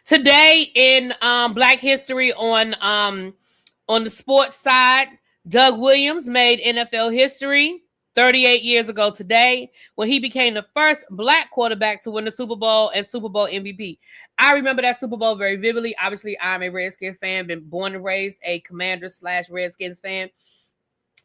Today in Black History on the sports side, Doug Williams made NFL history 38 years ago today when he became the first Black quarterback to win the Super Bowl and Super Bowl MVP. I remember that Super Bowl very vividly. Obviously, I'm a Redskins fan, been born and raised a Commanders/Redskins fan.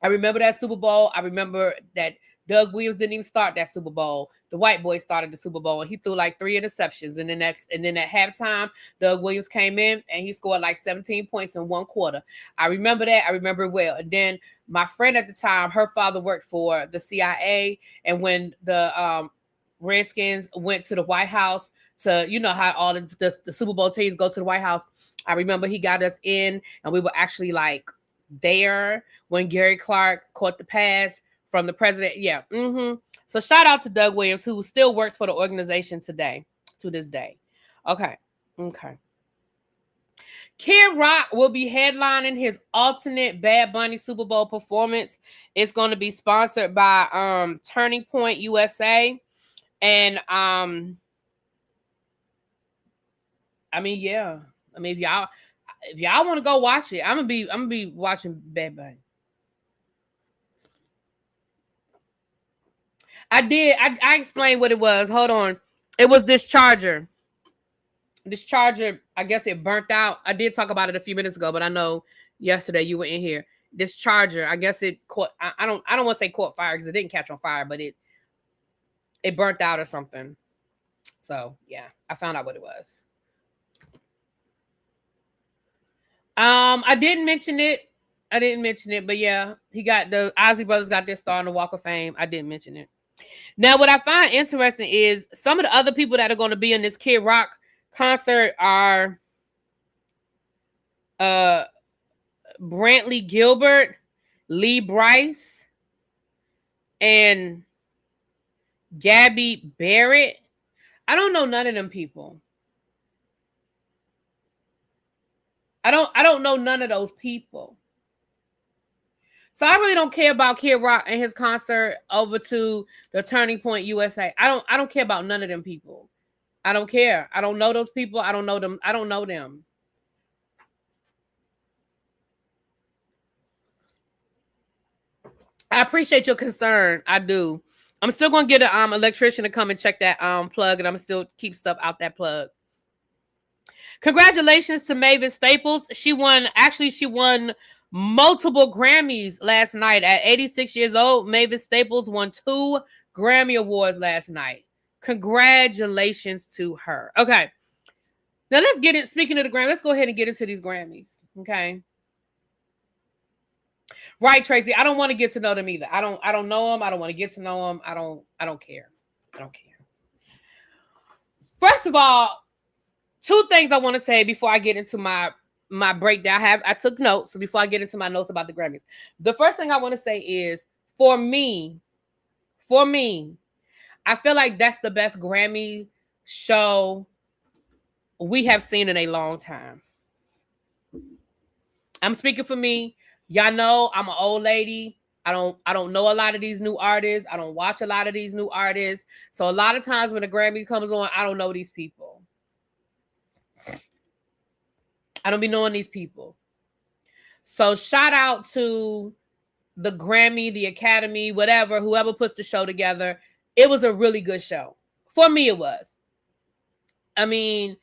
I remember that Super Bowl. I remember that Doug Williams didn't even start that Super Bowl. The white boy started the Super Bowl, and he threw like 3 interceptions. And then at halftime, Doug Williams came in and he scored like 17 points in one quarter. I remember that. I remember it well. And then my friend at the time, her father worked for the CIA, and when the Redskins went to the White House to, you know how all the Super Bowl teams go to the White House. I remember he got us in, and we were actually like there when Gary Clark caught the pass from the president. Yeah. So shout out to Doug Williams, who still works for the organization today, to this day. Okay. Kid Rock will be headlining his alternate Bad Bunny Super Bowl performance. It's going to be sponsored by Turning Point USA. And I mean, yeah. I mean, if y'all want to go watch it, I'm gonna be watching Bad Bunny. I explained what it was. Hold on. It was this charger. This charger, I guess it burnt out. I did talk about it a few minutes ago, but I know yesterday you were in here. This charger, I guess it caught. I don't want to say caught fire because it didn't catch on fire, but it burnt out or something. So yeah, I found out what it was. I didn't mention it, but yeah, the Ozzy Brothers got their star on the Walk of Fame. I didn't mention it. Now, what I find interesting is some of the other people that are going to be in this Kid Rock concert are Brantley Gilbert, Lee Brice, and Gabby Barrett. I don't know none of them people. I don't know none of those people. So I really don't care about Kid Rock and his concert over to the Turning Point USA. I don't care about none of them people. I don't care. I don't know those people. I don't know them. I don't know them. I appreciate your concern. I do. I'm still gonna get an electrician to come and check that plug, and I'm still keep stuff out that plug. Congratulations to Mavis Staples. She won multiple Grammys last night. At 86 years old, Mavis Staples won 2 Grammy Awards last night. Congratulations to her. Okay. Now let's get it. Speaking of the Grammys, let's go ahead and get into these Grammys. Okay. Right, Tracy. I don't want to get to know them either. I don't know them. I don't want to get to know them. I don't care. I don't care. First of all, 2 things I want to say before I get into my breakdown. I took notes before I get into my notes about the Grammys. The first thing I want to say is for me, I feel like that's the best Grammy show we have seen in a long time. I'm speaking for me. Y'all know I'm an old lady. I don't know a lot of these new artists. I don't watch a lot of these new artists. So a lot of times when the Grammy comes on, I don't know these people. I don't be knowing these people. So shout out to the Grammy, the Academy, whatever, whoever puts the show together. It was a really good show. For me, it was. I mean,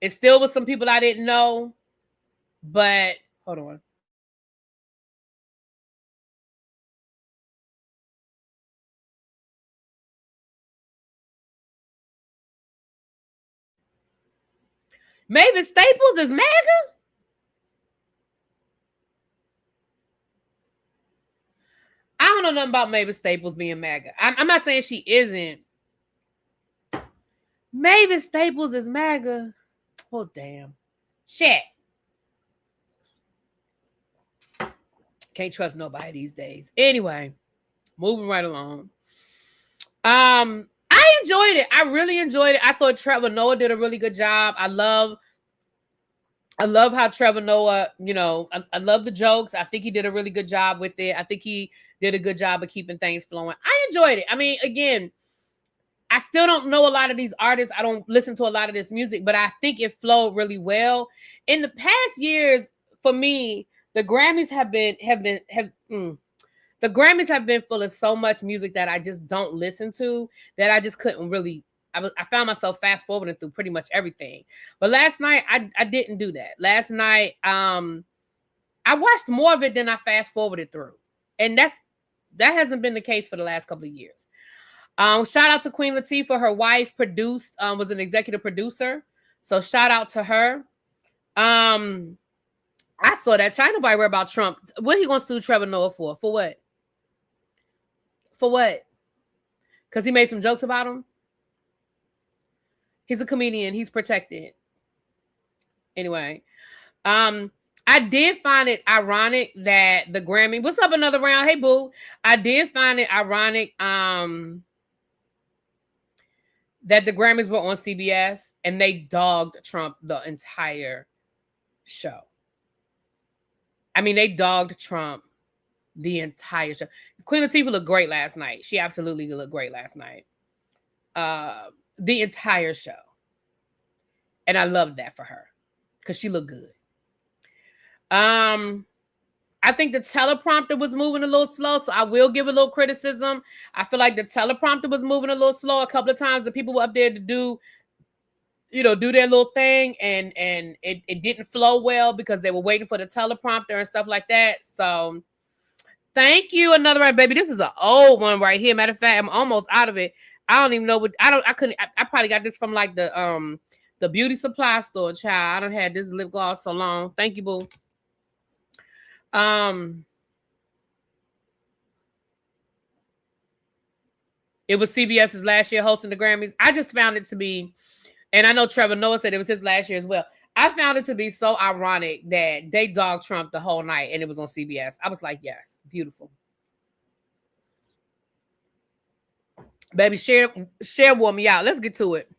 it still was some people I didn't know, but hold on. Mavis Staples is MAGA? I don't know nothing about Mavis Staples being MAGA. I'm not saying she isn't. Mavis Staples is MAGA. Oh, damn. Shit. Can't trust nobody these days. Anyway, moving right along. I enjoyed it. I really enjoyed it. I thought Trevor Noah did a really good job. I love how Trevor Noah, I love the jokes. I think he did a really good job with it. I think he did a good job of keeping things flowing. I enjoyed it. I mean, again, I still don't know a lot of these artists. I don't listen to a lot of this music, but I think it flowed really well. In the past years, for me, the Grammys have been full of so much music that I just don't listen to, that I just couldn't really. I found myself fast forwarding through pretty much everything. But last night, I didn't do that. Last night, I watched more of it than I fast forwarded through. And that hasn't been the case for the last couple of years. Shout out to Queen Latifah. Her wife produced, was an executive producer. So shout out to her. I saw that China Boy read about Trump. What he gonna sue Trevor Noah for? For what? For what? Because he made some jokes about him? He's a comedian. He's protected. Anyway. I did find it ironic that the Grammy... What's up, another round? Hey, boo. I did find it ironic that the Grammys were on CBS and they dogged Trump the entire show. I mean, they dogged Trump the entire show. Queen Latifah looked great last night. She absolutely looked great last night. The entire show. And I loved that for her because she looked good. I think the teleprompter was moving a little slow, so I will give a little criticism. I feel like the teleprompter was moving a little slow. A couple of times the people were up there to do their little thing, and it didn't flow well because they were waiting for the teleprompter and stuff like that. So thank you. Another right, baby. This is an old one right here. Matter of fact, I'm almost out of it. I don't even know what I probably got this from like the beauty supply store, child. I done had this lip gloss so long. Thank you, boo. It was CBS's last year hosting the Grammys. I just found it to be, and I know Trevor Noah said it was his last year as well. I found it to be so ironic that they dogged Trump the whole night and it was on CBS. I was like, yes, beautiful. Baby, share wore me out. Let's get to it.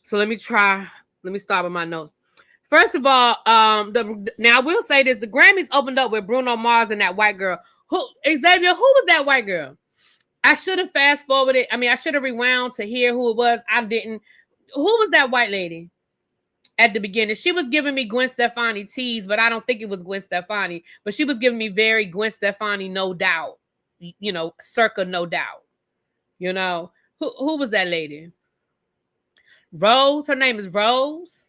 So let me start with my notes. First of all, now I will say this: the Grammys opened up with Bruno Mars and that white girl. Xavier, who was that white girl? I should have fast forwarded. I mean, I should have rewound to hear who it was. I didn't. Who was that white lady at the beginning? She was giving me Gwen Stefani tease, but I don't think it was Gwen Stefani. But she was giving me very Gwen Stefani, no doubt. Circa no doubt. Who was that lady? Rose. Her name is Rose.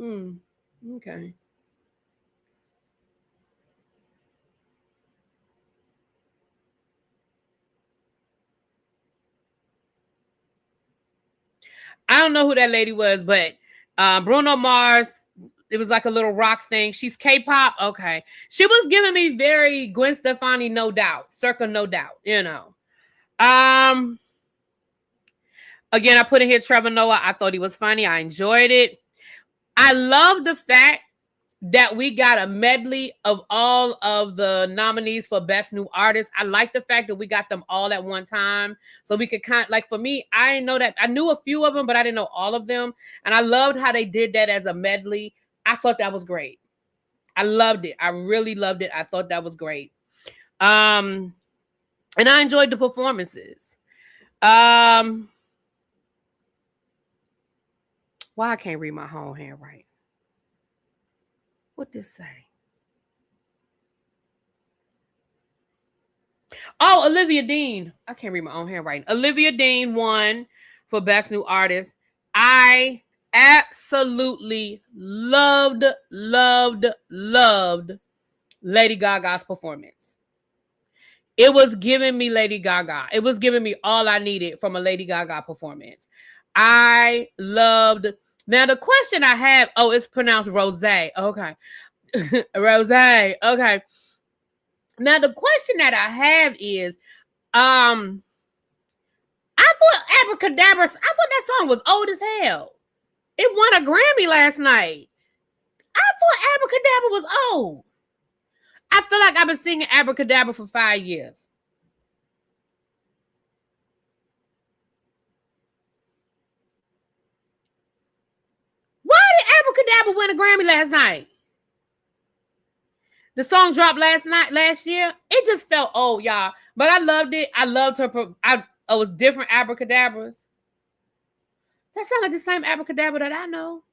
Okay. I don't know who that lady was, but Bruno Mars, it was like a little rock thing. She's K-pop. Okay. She was giving me very Gwen Stefani, no doubt. Circa no doubt, Again, I put in here Trevor Noah. I thought he was funny. I enjoyed it. I love the fact that we got a medley of all of the nominees for Best New Artist. I like the fact that we got them all at one time. So we could for me, I didn't know that. I knew a few of them, but I didn't know all of them. And I loved how they did that as a medley. I thought that was great. I loved it. I really loved it. I thought that was great. And I enjoyed the performances. Why I can't read my whole handwriting? What this say? Oh, Olivia Dean. I can't read my own handwriting. Olivia Dean won for Best New Artist. I absolutely loved Lady Gaga's performance. It was giving me Lady Gaga. It was giving me all I needed from a Lady Gaga performance. I loved. Now the question I have, it's pronounced Rose. Okay. Rose. Okay. Now the question that I have is, I thought Abracadabra, I thought that song was old as hell. It won a Grammy last night. I thought Abracadabra was old. I feel like I've been singing Abracadabra for 5 years. Why did Abracadabra win a Grammy last night? The song dropped last year. It just felt old, y'all. But I loved it. I loved her. It was different Abracadabras. That sounds like the same Abracadabra that I know.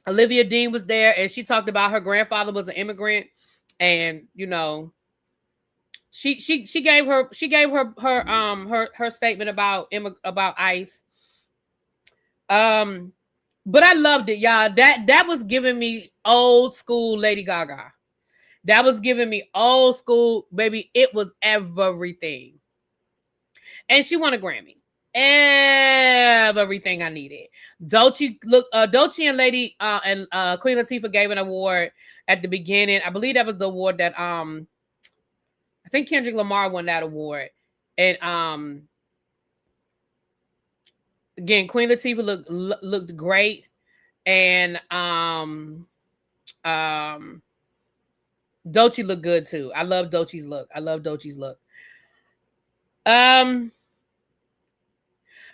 Olivia Dean was there, and she talked about her grandfather was an immigrant, and she gave her statement about ICE. But I loved it, y'all. That was giving me old school Lady Gaga. That was giving me old school, baby. It was everything. And she won a Grammy. Everything I needed. Dolce and Lady and Queen Latifah gave an award at the beginning. I believe that was the award that I think Kendrick Lamar won that award. And again, Queen Latifah looked great. And Dolce looked good too. I love Dolce's look.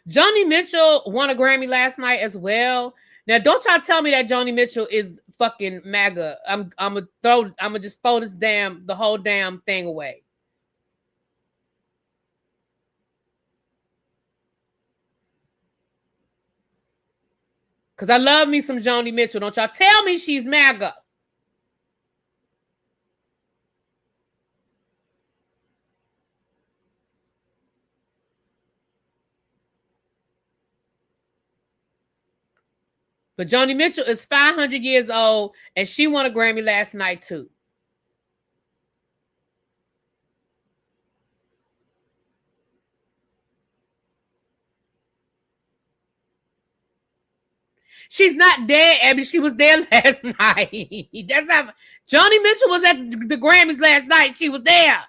Joni Mitchell won a Grammy last night as well. Now, don't y'all tell me that Joni Mitchell is fucking MAGA. I'm gonna just throw the whole damn thing away. Cause I love me some Joni Mitchell. Don't y'all tell me she's MAGA. But Joni Mitchell is 500 years old, and she won a Grammy last night too. She's not dead, Abby. She was there last night. That's not. Joni Mitchell was at the Grammys last night. She was there.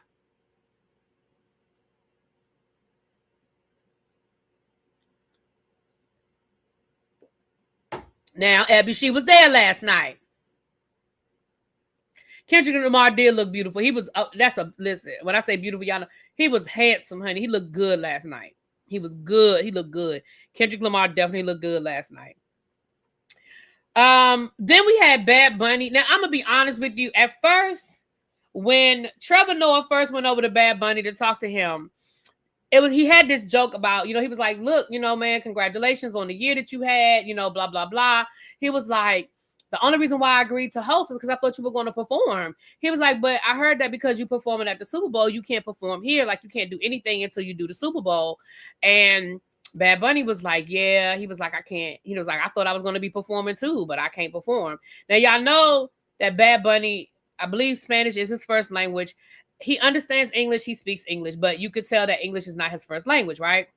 Now, Abby, she was there last night. Kendrick Lamar did look beautiful. He was, listen, when I say beautiful, y'all know, he was handsome, honey. He looked good last night. He was good. He looked good. Kendrick Lamar definitely looked good last night. Then we had Bad Bunny. Now, I'm going to be honest with you. At first, when Trevor Noah first went over to Bad Bunny to talk to him, he had this joke about, he was like, look, man, congratulations on the year that you had, blah, blah, blah. He was like, the only reason why I agreed to host is because I thought you were going to perform. He was like, but I heard that because you performing at the Super Bowl, you can't perform here. Like, you can't do anything until you do the Super Bowl. And Bad Bunny was like, yeah. He was like, I can't. He was like, I thought I was going to be performing too, but I can't perform. Now, y'all know that Bad Bunny, I believe Spanish is his first language. He understands English. He speaks English, but you could tell that English is not his first language, right?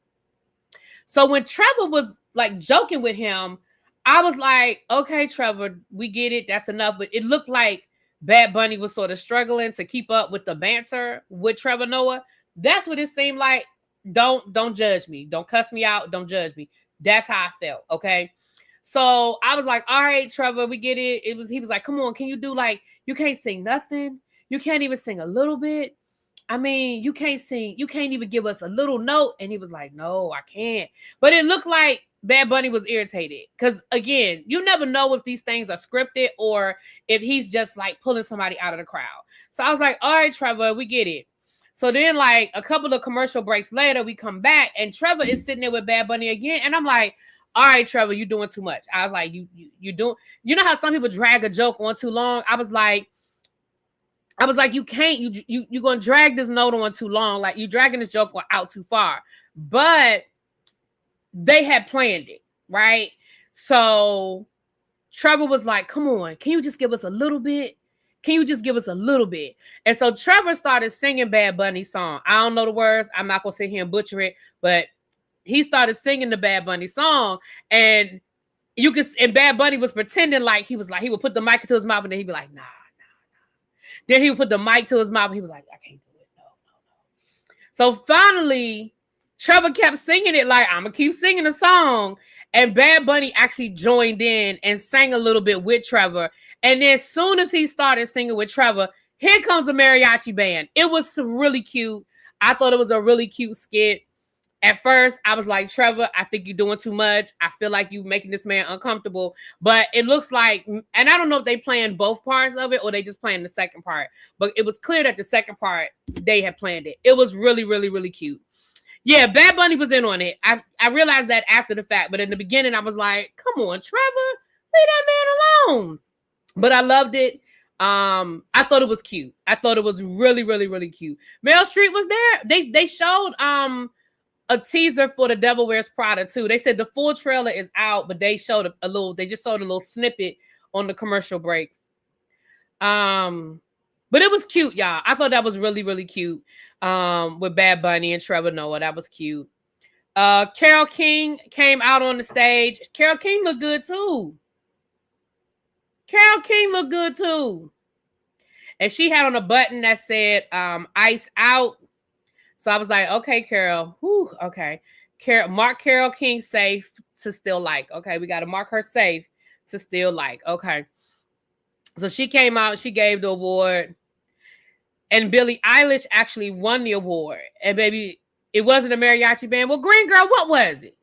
So when Trevor was like joking with him, I was like, okay, Trevor, we get it. That's enough. But it looked like Bad Bunny was sort of struggling to keep up with the banter with Trevor Noah. That's what it seemed like. Don't judge me. Don't cuss me out. Don't judge me. That's how I felt. Okay. So I was like, all right, Trevor, we get it. He was like, come on, can you do you can't sing nothing? You can't even sing a little bit. I mean, you can't sing. You can't even give us a little note. And he was like, no, I can't. But it looked like Bad Bunny was irritated. Because, again, you never know if these things are scripted or if he's just, pulling somebody out of the crowd. So I was like, all right, Trevor, we get it. So then, a couple of commercial breaks later, we come back. And Trevor is sitting there with Bad Bunny again. And I'm like, all right, Trevor, you're doing too much. I was like, you doing. You know how some people drag a joke on too long? I was like, you can't, you're going to drag this note on too long. You're dragging this joke out too far. But they had planned it, right? So Trevor was like, come on, can you just give us a little bit? Can you just give us a little bit? And so Trevor started singing Bad Bunny's song. I don't know the words. I'm not going to sit here and butcher it. But he started singing the Bad Bunny song. And Bad Bunny was pretending he would put the mic into his mouth and then he'd be like, nah. Then he would put the mic to his mouth and he was like, I can't do it. No. So finally, Trevor kept singing it I'm going to keep singing the song. And Bad Bunny actually joined in and sang a little bit with Trevor. And then as soon as he started singing with Trevor, here comes a mariachi band. It was really cute. I thought it was a really cute skit. At first, I was like, Trevor, I think you're doing too much. I feel like you're making this man uncomfortable. But it looks like, and I don't know if they planned both parts of it or they just planned the second part. But it was clear that the second part, they had planned it. It was really, really, really cute. Yeah, Bad Bunny was in on it. I realized that after the fact. But in the beginning, I was like, come on, Trevor, leave that man alone. But I loved it. I thought it was cute. I thought it was really, really, really cute. Meryl Streep was there. They showed a teaser for The Devil Wears Prada too. They said the full trailer is out, but they showed they just showed a little snippet on the commercial break. But it was cute, y'all. I thought that was really, really cute. With Bad Bunny and Trevor Noah. That was cute. Carole King came out on the stage. Carole King looked good too. And she had on a button that said ice out. So I was like, okay, Carole. Whew, okay. Mark Carole King safe to still like. Okay, we got to mark her safe to still like. Okay. So she came out, she gave the award. And Billie Eilish actually won the award. And baby, it wasn't a mariachi band. Well, Green Girl, what was it?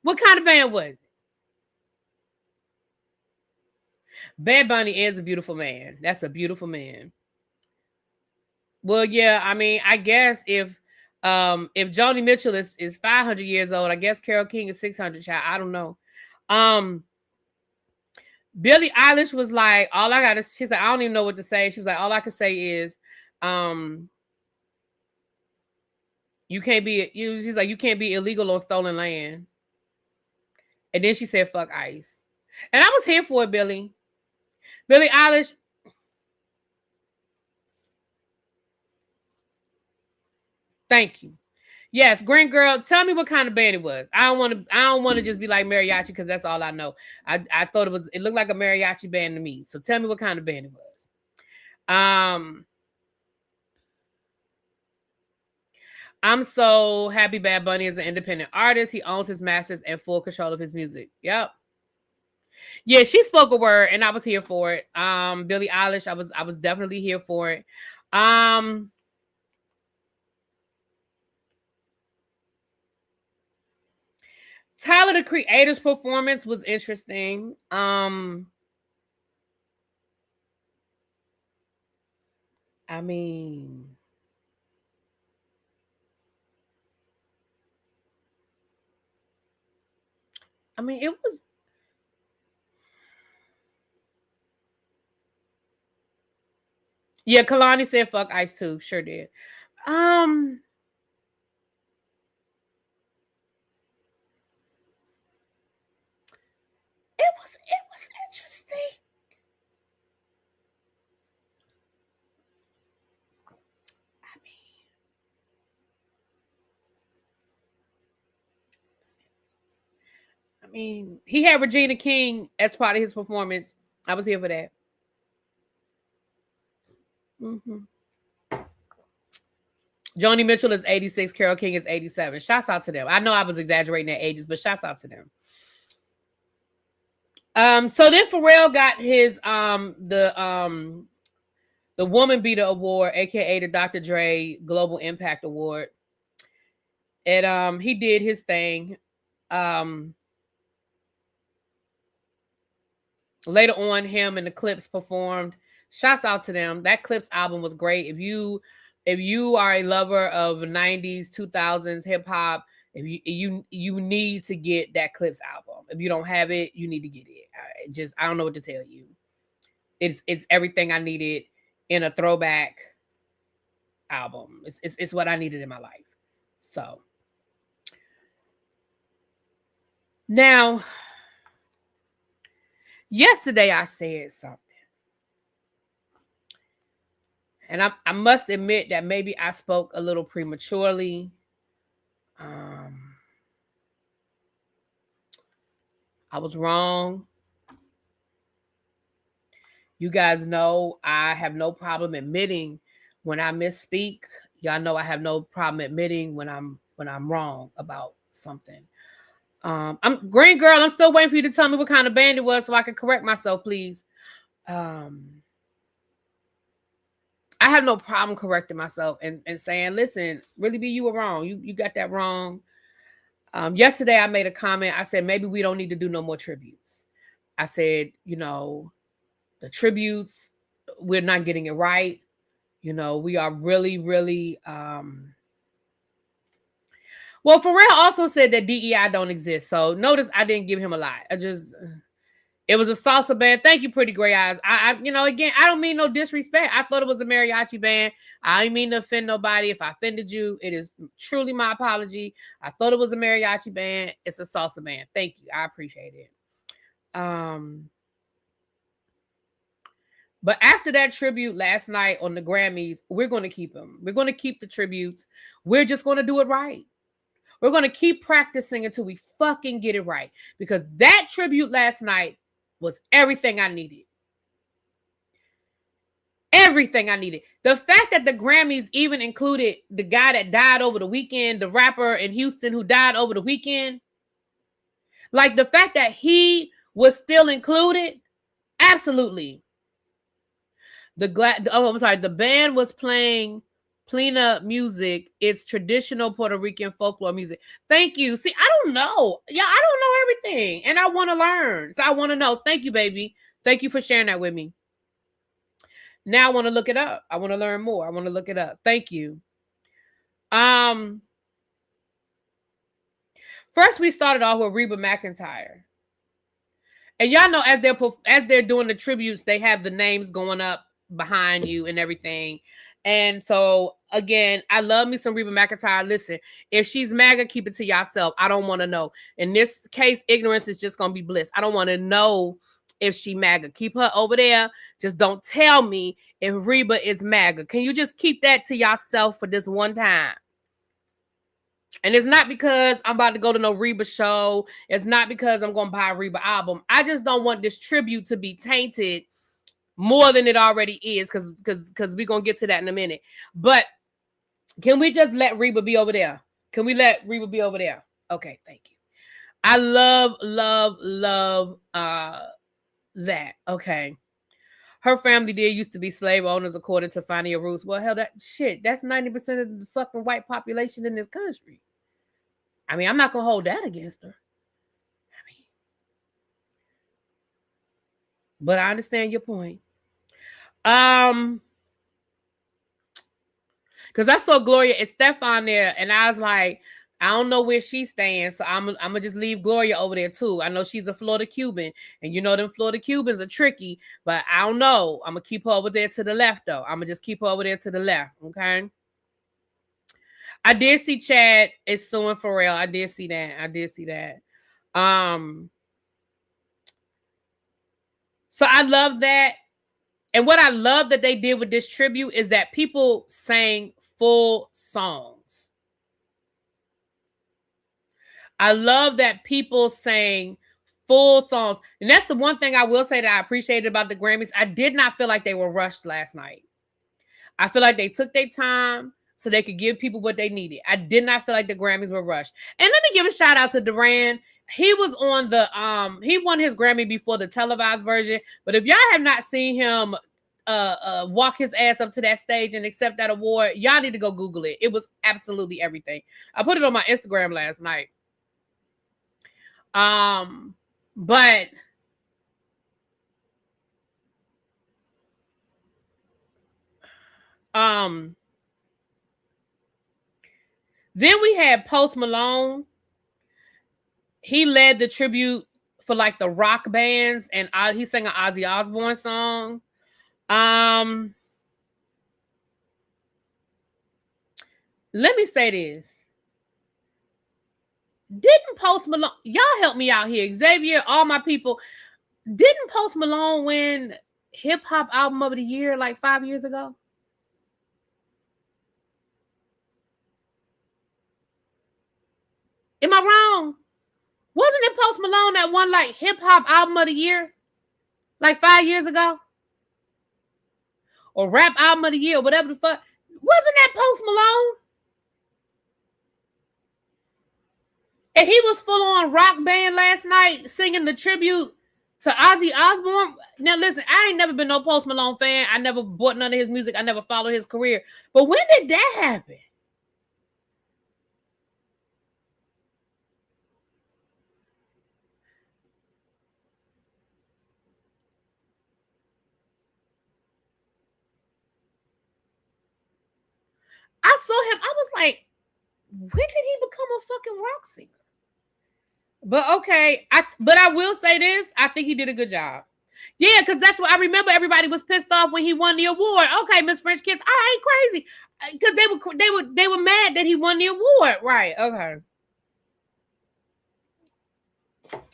What kind of band was it? Bad Bunny is a beautiful man. That's a beautiful man. Well, yeah, I mean, I guess if Joni Mitchell is 500 years old, I guess Carole King is 600, child. I don't know. Billie Eilish was like, she's like, I don't even know what to say. She was like, all I can say is, she's like, you can't be illegal on stolen land. And then she said, fuck ICE. And I was here for it, Billie Eilish. Thank you. Yes, Green Girl, tell me what kind of band it was. I don't want to just be like mariachi because that's all I know. I thought it looked like a mariachi band to me. So tell me what kind of band it was. I'm so happy Bad Bunny is an independent artist. He owns his masters and full control of his music. Yep. Yeah, she spoke a word and I was here for it. Billie Eilish, I was definitely here for it. Tyler, the Creator's performance was interesting. I mean, it was. Yeah, Kalani said fuck ICE too. Sure did. It was interesting. I mean, he had Regina King as part of his performance. I was here for that. Joni Mitchell is 86. Carole King is 87. Shouts out to them. I know I was exaggerating their ages, but shouts out to them. So then Pharrell got his the Woman Beater Award, aka the Dr. Dre Global Impact Award. And he did his thing. Later on, him and the Clips performed. Shouts out to them. That Clips album was great. If you are a lover of 90s, 2000s hip hop, if you need to get that Clips album. If you don't have it, you need to get it. I don't know what to tell you. It's everything I needed in a throwback album. It's what I needed in my life. So now, yesterday I said something. And I must admit that maybe I spoke a little prematurely. I was wrong. You guys know I have no problem admitting when I misspeak. Y'all know I have no problem admitting when I'm wrong about something. I'm Green Girl. I'm still waiting for you to tell me what kind of band it was so I can correct myself, please. I have no problem correcting myself and saying, listen, really, you were wrong. You got that wrong. Yesterday, I made a comment. I said, maybe we don't need to do no more tributes. I said, the tributes, we're not getting it right. We are really, really... Well, Pharrell also said that DEI don't exist. So notice I didn't give him a lot. I just... It was a salsa band. Thank you, Pretty Gray Eyes. Again, I don't mean no disrespect. I thought it was a mariachi band. I didn't mean to offend nobody. If I offended you, it is truly my apology. I thought it was a mariachi band. It's a salsa band. Thank you. I appreciate it. But after that tribute last night on the Grammys, we're going to keep them. We're going to keep the tributes. We're just going to do it right. We're going to keep practicing until we fucking get it right. Because that tribute last night was everything I needed. Everything I needed. The fact that the Grammys even included the guy that died over the weekend, the rapper in Houston who died over the weekend. Like the fact that he was still included. Absolutely. The band was playing Plena music. It's traditional Puerto Rican folklore music. Thank you. See, I don't know. Yeah, I don't know everything. And I want to learn. So I want to know. Thank you, baby. Thank you for sharing that with me. Now I want to look it up. I want to learn more. I want to look it up. Thank you. First we started off with Reba McEntire. And y'all know as they're doing the tributes, they have the names going up behind you and everything. And so again, I love me some Reba McEntire. Listen, if she's MAGA, keep it to yourself. I don't want to know. In this case, ignorance is just gonna be bliss. I don't want to know if she MAGA. Keep her over there. Just don't tell me if Reba is MAGA. Can you just keep that to yourself for this one time? And it's not because I'm about to go to no Reba show. It's not because I'm going to buy a Reba album. I just don't want this tribute to be tainted more than it already is, because we're going to get to that in a minute. But can we just let Reba be over there? Can we let Reba be over there? Okay, thank you. I love that. Okay. Her family did used to be slave owners, according to Fania Roots. Well, hell, that's 90% of the fucking white population in this country. I mean, I'm not going to hold that against her. But I understand your point. Because I saw Gloria and Stefan there, and I was like, I don't know where she stands, so I'm gonna just leave Gloria over there too. I know she's a Florida Cuban, and you know them Florida Cubans are tricky, but I don't know. I'm gonna keep her over there to the left, though. I'm gonna just keep her over there to the left, okay? I did see Chad is suing Pharrell. I did see that. So I love that. And what I love that they did with this tribute is that people sang full songs. I love that people sang full songs. And that's the one thing I will say that I appreciated about the Grammys. I did not feel like they were rushed last night. I feel like they took their time so they could give people what they needed. I did not feel like the Grammys were rushed. And let me give a shout out to Duran. He was on the he won his Grammy before the televised version. But if y'all have not seen him walk his ass up to that stage and accept that award, y'all need to go Google it. It was absolutely everything. I put it on my Instagram last night. But then we had Post Malone. He led the tribute for like the rock bands, and he sang an Ozzy Osbourne song. Let me say this. Didn't Post Malone, y'all help me out here, Xavier, all my people, didn't Post Malone win Hip Hop Album of the Year like 5 years ago? Am I wrong? Wasn't it Post Malone that won like Hip Hop Album of the Year like 5 years ago? Or Rap Album of the Year, or whatever the fuck? Wasn't that Post Malone? And he was full on rock band last night singing the tribute to Ozzy Osbourne. Now listen, I ain't never been no Post Malone fan. I never bought none of his music. I never followed his career. But when did that happen? I saw him. I was like, when did he become a fucking rock singer? But okay, but I will say this. I think he did a good job. Yeah, because that's what I remember. Everybody was pissed off when he won the award. Okay, Miss French Kiss, I ain't crazy because they were mad that he won the award. Right? Okay.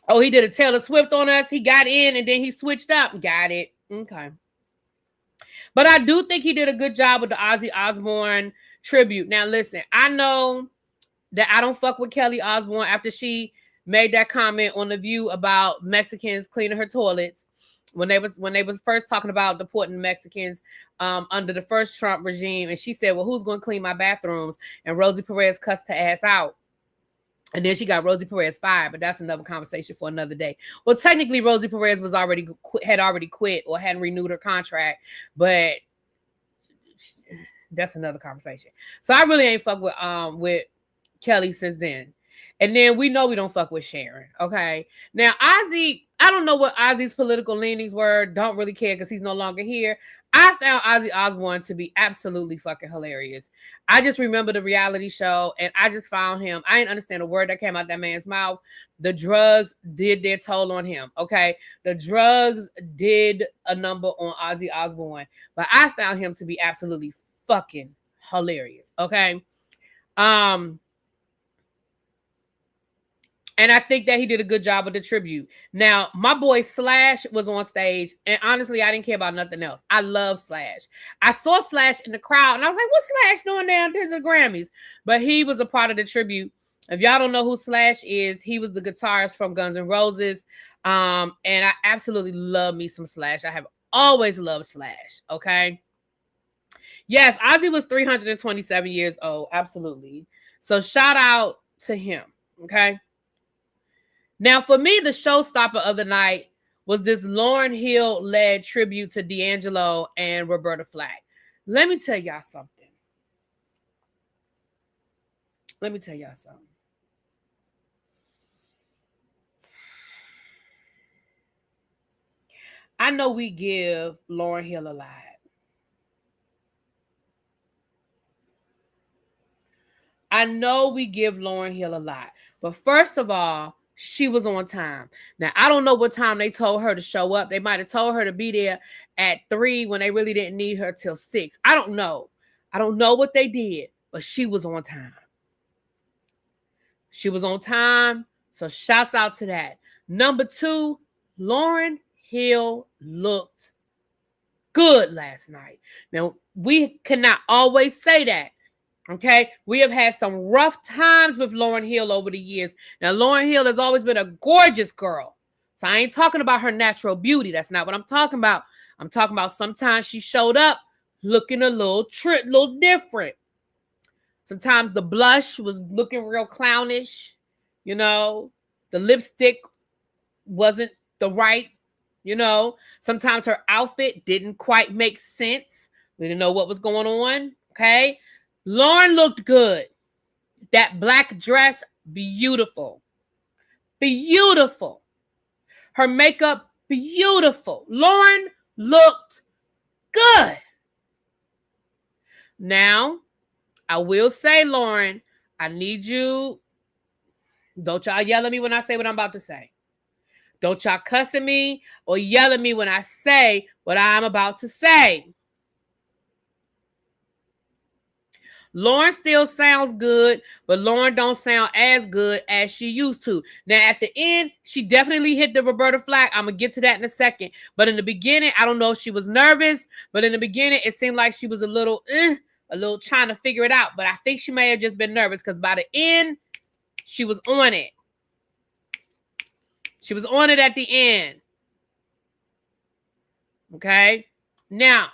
Oh, he did a Taylor Swift on us. He got in and then he switched up. Got it. Okay. But I do think he did a good job with the Ozzy Osbourne tribute. Now, listen, I know that I don't fuck with Kelly Osbourne after she made that comment on The View about Mexicans cleaning her toilets when they was first talking about deporting Mexicans under the first Trump regime. And she said, well, who's going to clean my bathrooms? And Rosie Perez cussed her ass out. And then she got Rosie Perez fired, but that's another conversation for another day. Well, technically, Rosie Perez had already quit or hadn't renewed her contract, but that's another conversation. So I really ain't fuck with Kelly since then. And then we know we don't fuck with Sharon. Okay. Now, Ozzy, I don't know what Ozzy's political leanings were. Don't really care because he's no longer here. I found Ozzy Osbourne to be absolutely fucking hilarious. I just remember the reality show and I just found him. I didn't understand a word that came out that man's mouth. The drugs did their toll on him. Okay. The drugs did a number on Ozzy Osbourne, but I found him to be absolutely fucking hilarious. Okay. And I think that he did a good job with the tribute. Now, my boy Slash was on stage, and honestly, I didn't care about nothing else. I love Slash. I saw Slash in the crowd, and I was like, what's Slash doing down there at the Grammys? But he was a part of the tribute. If y'all don't know who Slash is, he was the guitarist from Guns N' Roses. And I absolutely love me some Slash. I have always loved Slash, okay? Yes, Ozzy was 327 years old, absolutely. So shout out to him, okay? Now, for me, the showstopper of the night was this Lauryn Hill-led tribute to D'Angelo and Roberta Flack. Let me tell y'all something. I know we give Lauryn Hill a lot. But first of all, she was on time. Now, I don't know what time they told her to show up. They might have told her to be there at 3 when they really didn't need her till 6. I don't know. I don't know what they did, but she was on time. So shouts out to that. Number 2, Lauryn Hill looked good last night. Now, we cannot always say that. Okay, we have had some rough times with Lauryn Hill over the years. Now, Lauryn Hill has always been a gorgeous girl. So I ain't talking about her natural beauty. That's not what I'm talking about. I'm talking about sometimes she showed up looking a little different. Sometimes the blush was looking real clownish. You know, the lipstick wasn't the right, Sometimes her outfit didn't quite make sense. We didn't know what was going on. Okay. Lauryn looked good. That black dress, beautiful. Beautiful. Her makeup, beautiful. Lauryn looked good. Now, I will say, Lauryn, I need you. Don't y'all yell at me when I say what I'm about to say. Don't y'all cuss at me or yell at me when I say what I'm about to say. Lauryn still sounds good, but Lauryn don't sound as good as she used to. Now, at the end, she definitely hit the Roberta Flack. I'm going to get to that in a second. But in the beginning, I don't know if she was nervous, but in the beginning, it seemed like she was a little trying to figure it out. But I think she may have just been nervous because by the end, she was on it. She was on it at the end. Okay? Now,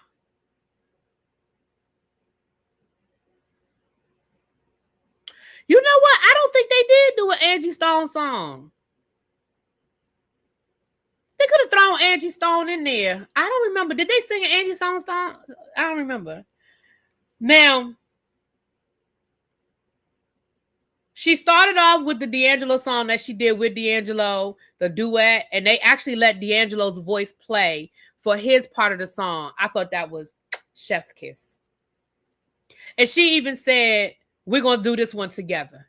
you know what? I don't think they did do an Angie Stone song. They could have thrown Angie Stone in there. I don't remember. Did they sing an Angie Stone song? I don't remember. Now, she started off with the D'Angelo song that she did with D'Angelo, the duet, and they actually let D'Angelo's voice play for his part of the song. I thought that was chef's kiss. And she even said, we're going to do this one together.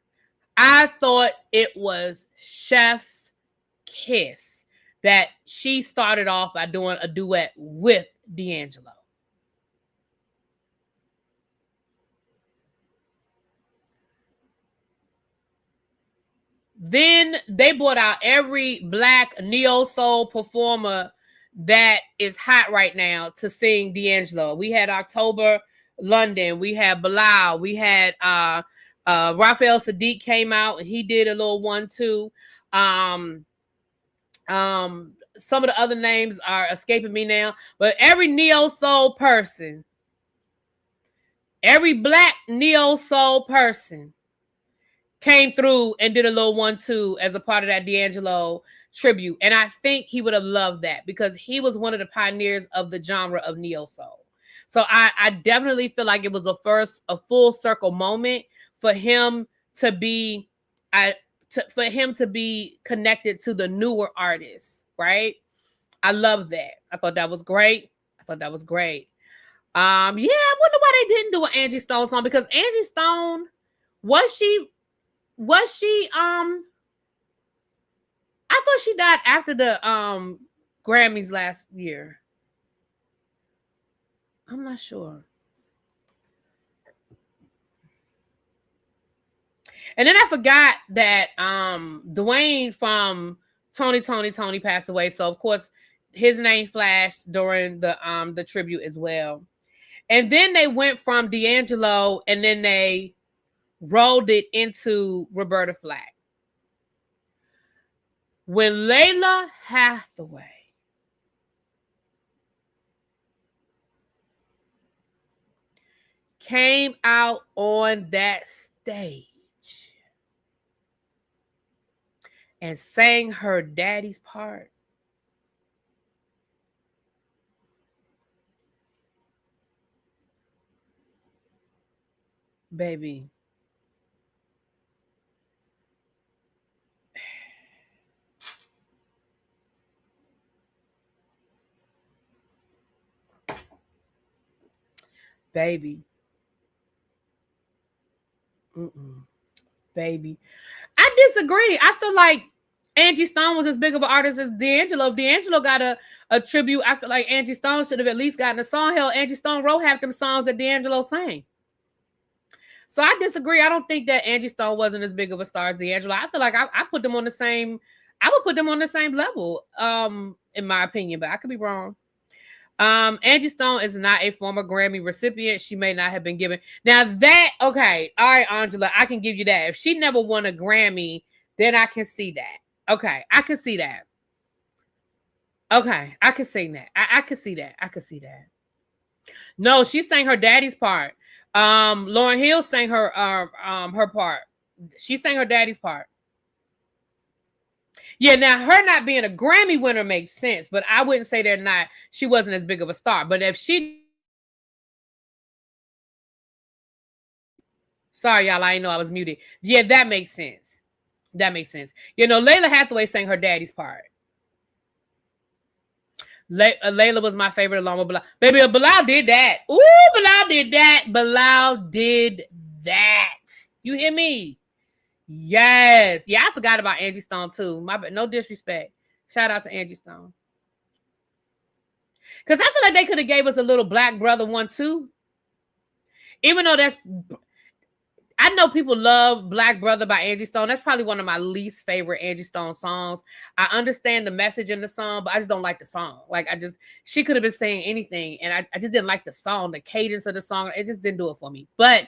I thought it was chef's kiss that she started off by doing a duet with D'Angelo. Then they brought out every black neo-soul performer that is hot right now to sing D'Angelo. We had October London, we had Bilal, we had Raphael Sadiq came out and he did a little one too. Some of the other names are escaping me now, but every neo-soul person, every black neo-soul person came through and did a little 1-2 as a part of that D'Angelo tribute. And I think he would have loved that because he was one of the pioneers of the genre of neo-soul. So I definitely feel like it was a full circle moment for him to be connected to the newer artists, right? I love that. I thought that was great. Yeah, I wonder why they didn't do an Angie Stone song, because Angie Stone, was she I thought she died after the Grammys last year. I'm not sure. And then I forgot that Dwayne from Tony passed away. So of course his name flashed during the tribute as well. And then they went from D'Angelo and then they rolled it into Roberta Flack. When Layla Hathaway came out on that stage and sang her daddy's part, baby, baby. Baby. I disagree. I feel like Angie Stone was as big of an artist as D'Angelo. If D'Angelo got a tribute, I feel like Angie Stone should have at least gotten a song. Hell, Angie Stone wrote half them songs that D'Angelo sang. So I disagree. I don't think that Angie Stone wasn't as big of a star as D'Angelo. I feel like I put them on the same, I would put them on the same level, in my opinion, but I could be wrong. Angie Stone is not a former Grammy recipient. She may not have been given. Now that, okay, all right, Angela, I can give you that. If she never won a Grammy, then I can see that. Okay, I can see that. Okay, I can see that. I can see that. I can see that. No, she sang her daddy's part. Lauryn Hill sang her part. She sang her daddy's part. Yeah, now her not being a Grammy winner makes sense, but I wouldn't say she wasn't as big of a star. But if sorry, y'all, I didn't know I was muted. Yeah, that makes sense. That makes sense. You know, Layla Hathaway sang her daddy's part. Layla was my favorite along with Bilal. Baby, Bilal did that. Ooh, Bilal did that. Bilal did that. You hear me? Yes. Yeah, I forgot about Angie Stone too. No disrespect. Shout out to Angie Stone. Because I feel like they could have gave us a little Black Brother one too. Even though I know people love Black Brother by Angie Stone. That's probably one of my least favorite Angie Stone songs. I understand the message in the song, but I just don't like the song. Like she could have been saying anything, and I just didn't like the song, the cadence of the song. It just didn't do it for me. But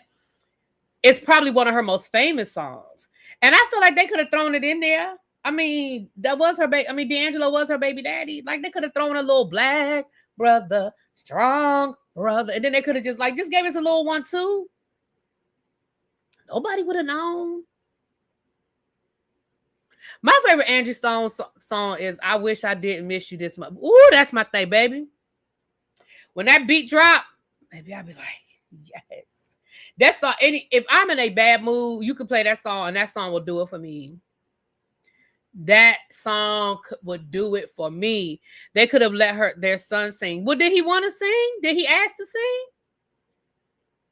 it's probably one of her most famous songs. And I feel like they could have thrown it in there. I mean, that was her baby. I mean, D'Angelo was her baby daddy. Like, they could have thrown a little Black Brother, strong brother. And then they could have just gave us a little 1-2. Nobody would have known. My favorite Angie Stone song is I Wish I Didn't Miss You This Much. Ooh, that's my thing, baby. When that beat drop, baby, I'll be like, yes. That song, if I'm in a bad mood, you can play that song, and that song will do it for me. That song would do it for me. They could have let their son sing. Well, did he want to sing? Did he ask to sing?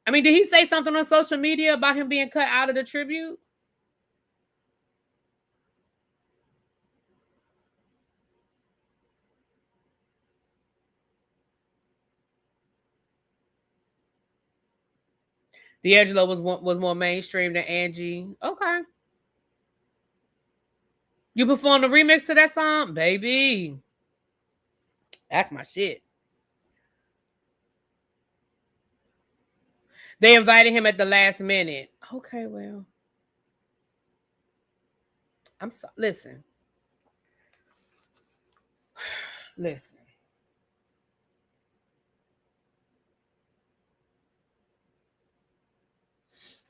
I mean, did he say something on social media about him being cut out of the tribute? D'Angelo was more mainstream than Angie. Okay. You performed a remix to that song? Baby. That's my shit. They invited him at the last minute. Okay, well. I'm sorry. Listen. Listen.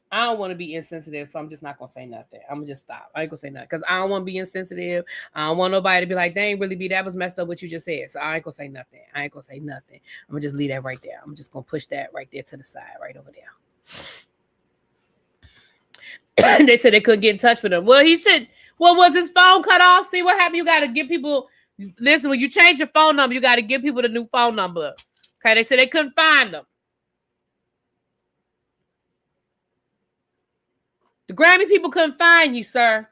I don't want to be insensitive, so I'm just not gonna say nothing. I'm gonna just stop. I ain't gonna say nothing because I don't want to be insensitive. I don't want nobody to be like, "They ain't really be that was messed up what you just said." So I ain't gonna say nothing. I'm gonna just leave that right there. I'm just gonna push that right there to the side, right over there. They said they couldn't get in touch with him. Well, he should. Well, was his phone cut off? See what happened? You got to give people. Listen, when you change your phone number, you got to give people the new phone number. Okay, they said they couldn't find them. The Grammy people couldn't find you, sir.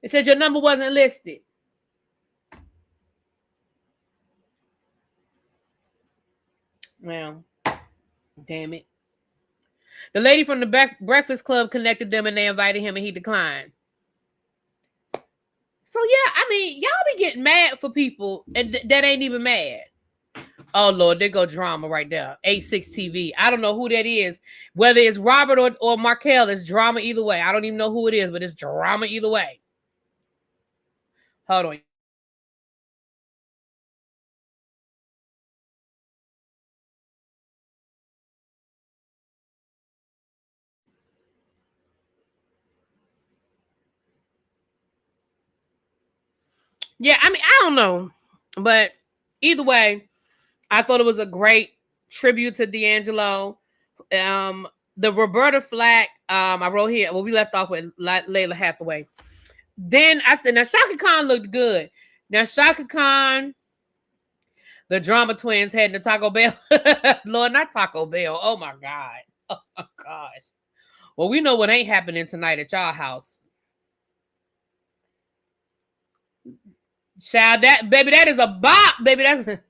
They said your number wasn't listed. Well, damn it. The lady from the Breakfast Club connected them and they invited him and he declined. So, yeah, I mean, y'all be getting mad for people and that ain't even mad. Oh, Lord, there go drama right there. 86 TV. I don't know who that is. Whether it's Robert or Markel, it's drama either way. I don't even know who it is, but it's drama either way. Hold on. Yeah, I mean, I don't know. But either way, I thought it was a great tribute to D'Angelo. The Roberta Flack, I wrote here, well, we left off with Layla Hathaway. Then I said, now Shaka Khan looked good. Now Shaka Khan, the Drama Twins heading to Taco Bell. Lord, not Taco Bell. Oh my God. Oh my gosh. Well, we know what ain't happening tonight at y'all house. Child, that baby, that is a bop, baby. That's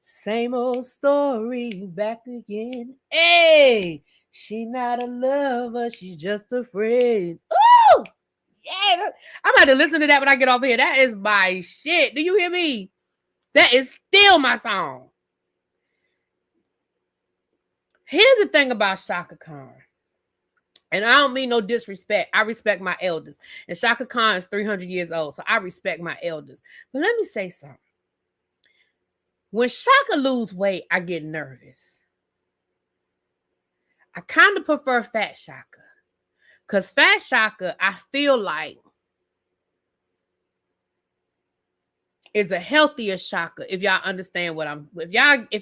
same old story back again. Hey, she not a lover, she's just a friend. Ooh, yeah. I'm about to listen to that when I get off here. That is my shit. Do you hear me? That is still my song. Here's the thing about Shaka Khan. And I don't mean no disrespect. I respect my elders. And Shaka Khan is 300 years old, so I respect my elders. But let me say something. When Shaka lose weight, I get nervous. I kind of prefer Fat Shaka. Because Fat Shaka, I feel like, is a healthier Shaka, if y'all understand what I'm... If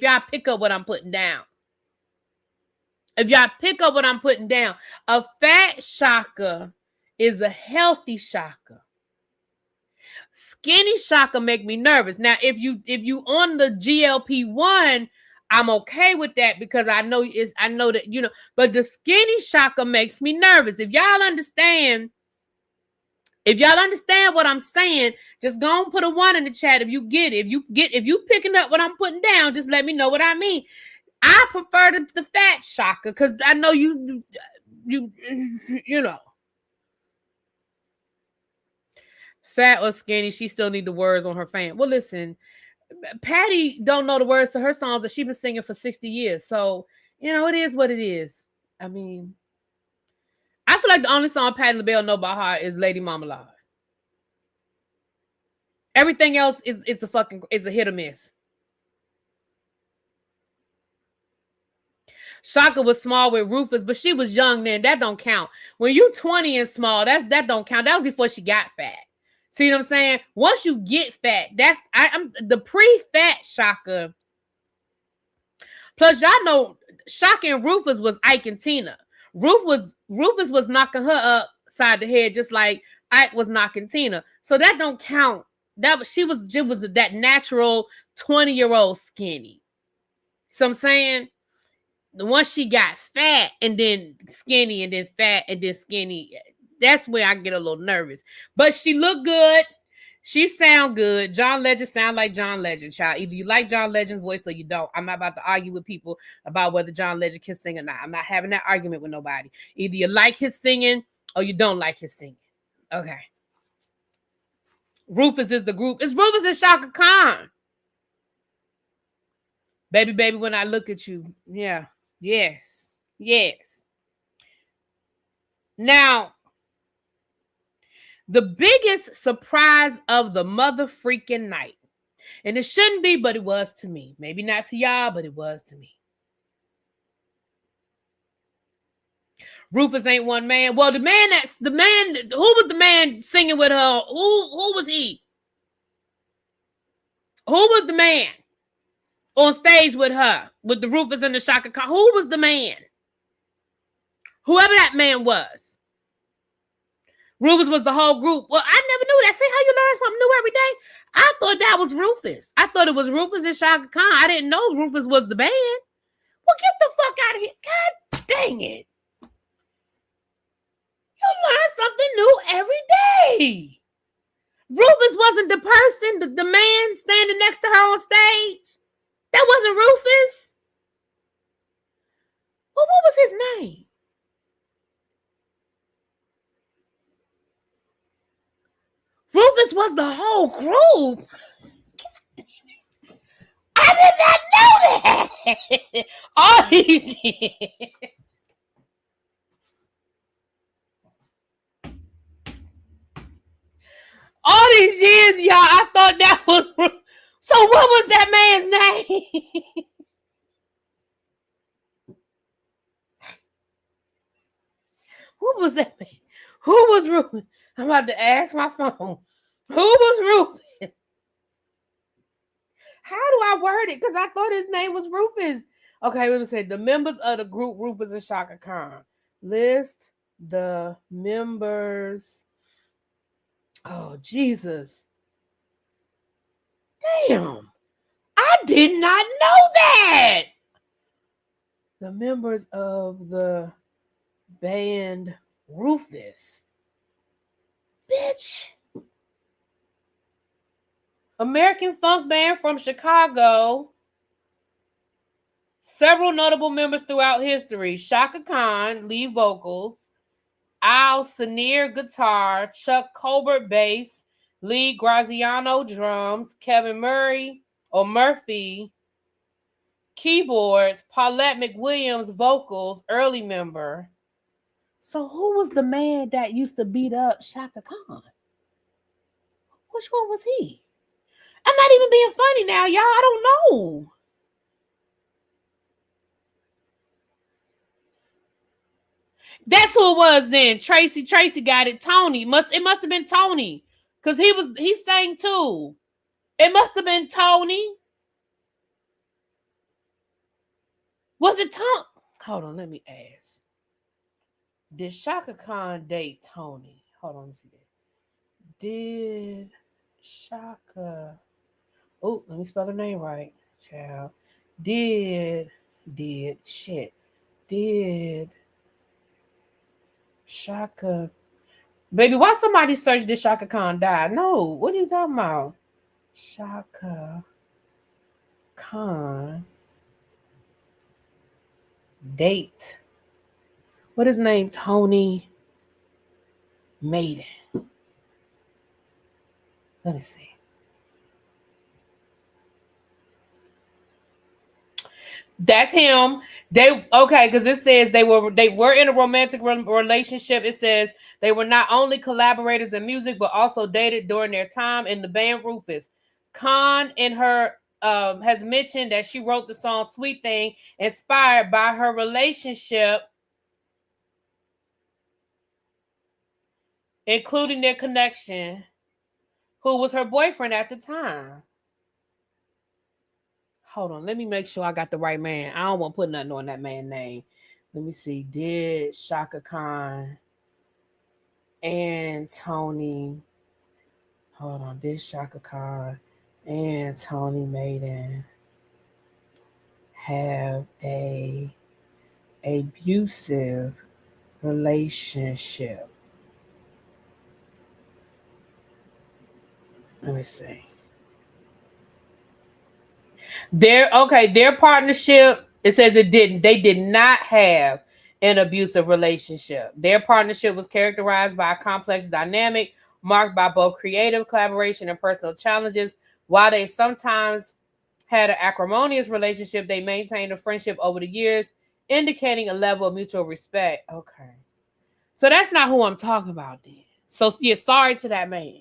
y'all pick up what I'm putting down. If y'all pick up what I'm putting down, a fat Shaka is a healthy Shaka. Skinny Shaka make me nervous. Now, if you on the GLP-1, I'm okay with that because I know that, you know, but the skinny Shaka makes me nervous. If y'all understand what I'm saying, just go and put a 1 in the chat if you get it. If you picking up what I'm putting down, just let me know what I mean. I prefer the fat Shaka because I know you know. Fat or skinny, she still need the words on her fan. Well, listen, Patty don't know the words to her songs that she's been singing for 60 years. So, you know, it is what it is. I mean, I feel like the only song Patti LaBelle know by heart is Lady Marmalade. Everything else it's a hit or miss. Shaka was small with Rufus, but she was young then. That don't count. When you 20 and small, that don't count. That was before she got fat. See what I'm saying? Once you get fat, I'm the pre-fat Shaka. Plus, y'all know Shaka and Rufus was Ike and Tina. Rufus was knocking her upside the head just like Ike was knocking Tina. So that don't count. She was that natural 20-year-old skinny. So I'm saying, once she got fat and then skinny and then fat and then skinny, that's where I get a little nervous. But she looked good. She sound good. John Legend sound like John Legend, child. Either you like John Legend's voice or you don't. I'm not about to argue with people about whether John Legend can sing or not. I'm not having that argument with nobody. Either you like his singing or you don't like his singing. Okay. Rufus is the group. It's Rufus and Shaka Khan. Baby, baby, when I look at you. Yeah. Yes. Yes. Now, the biggest surprise of the mother freaking night, and it shouldn't be, but it was to me. Maybe not to y'all, but it was to me. Rufus ain't one man. Well, who was the man singing with her? Who was he? Who was the man on stage with her, with the Rufus and the Shaka Khan? Who was the man? Whoever that man was. Rufus was the whole group. Well, I never knew that. See how you learn something new every day? I thought that was Rufus. I thought it was Rufus and Shaka Khan. I didn't know Rufus was the band. Well, get the fuck out of here. God dang it. You learn something new every day. Rufus wasn't the person, the man standing next to her on stage. That wasn't Rufus. Well, what was his name? Rufus was the whole group. I did not know that. All these years. All these years, y'all, I thought that was Rufus. So what was that man's name? What was that man? Who was Rufus? I'm about to ask my phone. Who was Rufus? How do I word it? Because I thought his name was Rufus. Okay, let me say the members of the group Rufus and Shaka Khan. List the members. Oh, Jesus. Damn. I did not know that. The members of the band Rufus. Bitch. American funk band from Chicago. Several notable members throughout history. Shaka Khan, lead vocals. Al Senior, guitar. Chuck Colbert, bass. Lee Graziano, drums. Kevin Murphy, keyboards. Paulette McWilliams, vocals, early member. So who was the man that used to beat up Shaka Khan? Which one was he? I'm not even being funny now, y'all. I don't know. That's who it was then. Tracy got it. Tony. It must have been Tony. Because he sang too. It must have been Tony. Was it Tony? Hold on, let me ask. Did Shaka Khan date Tony? Hold on, let me see that. Did Shaka... Oh, let me spell her name right, child. Did Shaka... Baby, why somebody search did Shaka Khan die? No, what are you talking about? Shaka Khan date. What is his name? Tony Maiden. Let me see. That's him. Because it says they were in a romantic relationship. It says they were not only collaborators in music but also dated during their time in the band Rufus. Khan in her has mentioned that she wrote the song "Sweet Thing" inspired by her relationship, including their connection, who was her boyfriend at the time. Hold on, let me make sure I got the right man. I don't want to put nothing on that man's name. Let me see. Did Shaka Khan and Tony... Hold on. Did Shaka Khan and Tony Maiden have a abusive relationship? Let me see. Their partnership, it says they did not have an abusive relationship. Their partnership was characterized by a complex dynamic marked by both creative collaboration and personal challenges. While they sometimes had an acrimonious relationship, they maintained a friendship over the years, indicating a level of mutual respect. Okay. So that's not who I'm talking about then. So yeah, sorry to that man.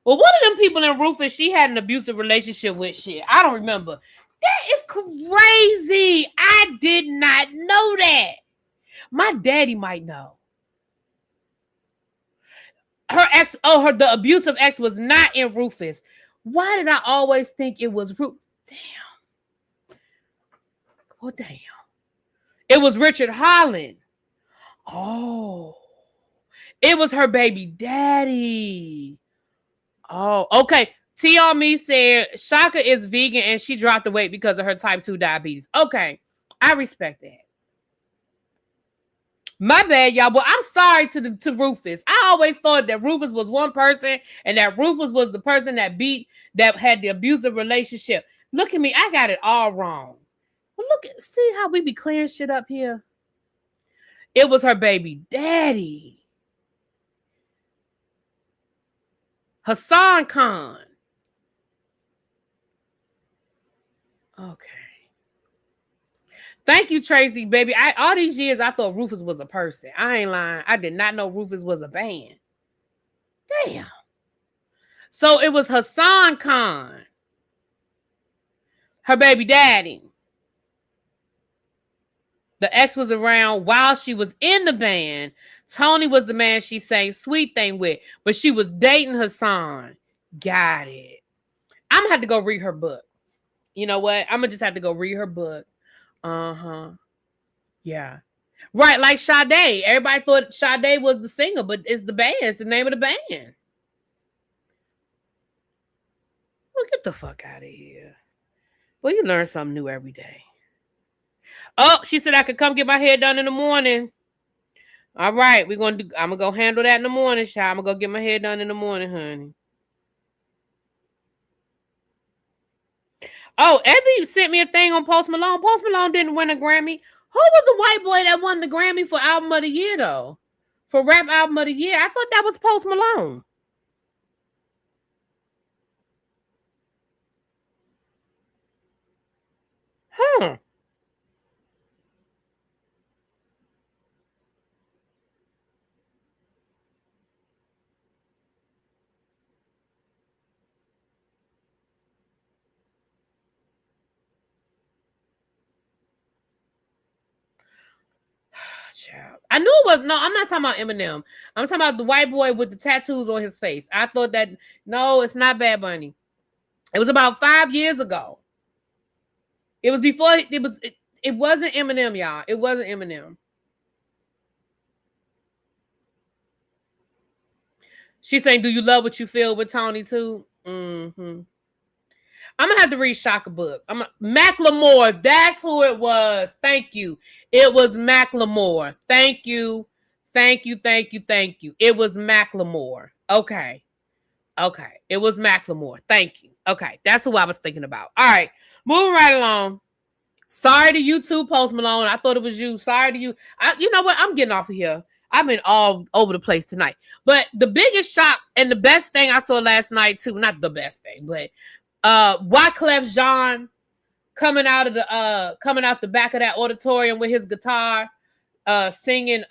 Well, one of them people in Rufus, she had an abusive relationship with shit. I don't remember. That is crazy. I did not know that. My daddy might know. Her ex, the abusive ex was not in Rufus. Why did I always think it was Rufus? Damn. Oh, damn. It was Richard Holland. Oh. It was her baby daddy. Oh, okay. T on me said Shaka is vegan and she dropped the weight because of her type 2 diabetes. Okay. I respect that. My bad, y'all. But I'm sorry to Rufus. I always thought that Rufus was one person and that Rufus was the person that had the abusive relationship. Look at me. I got it all wrong. Well, see how we be clearing shit up here? It was her baby daddy. Hassan Khan. Okay. Thank you, Tracy, baby. All these years, I thought Rufus was a person. I ain't lying. I did not know Rufus was a band. Damn. So it was Hassan Khan. Her baby daddy. The ex was around while she was in the band. Tony was the man she sang Sweet Thing with, but she was dating Hassan. Got it. I'm going to have to go read her book. You know what? I'm going to just have to go read her book. Uh-huh. Yeah. Right, like Sade. Everybody thought Sade was the singer, but it's the band. It's the name of the band. Well, get the fuck out of here. Well, you learn something new every day. Oh, she said I could come get my hair done in the morning. All right, I'm gonna go handle that in the morning, child. I'm gonna go get my hair done in the morning, honey. Oh, Ebby sent me a thing on Post Malone. Post Malone didn't win a Grammy. Who was the white boy that won the Grammy for Album of the Year, though? For Rap Album of the Year? I thought that was Post Malone. Huh. Child. I knew it was no. I'm not talking about Eminem. I'm talking about the white boy with the tattoos on his face. I thought that no, it's not Bad Bunny. It was about 5 years ago. It was before it was. It wasn't Eminem, y'all. It wasn't Eminem. She's saying, "Do you love what you feel with Tony too?" Mm-hmm. I'm gonna have to read Shaka book. Macklemore. That's who it was. Thank you. It was Macklemore. Thank you. Thank you. Thank you. Thank you. It was Macklemore. Okay. Okay. It was Macklemore. Thank you. Okay. That's who I was thinking about. All right. Moving right along. Sorry to you too, Post Malone. I thought it was you. Sorry to you. You know what? I'm getting off of here. I've been all over the place tonight. But the biggest shock and the best thing I saw last night too, not the best thing, but Wyclef Jean coming out the back of that auditorium with his guitar, singing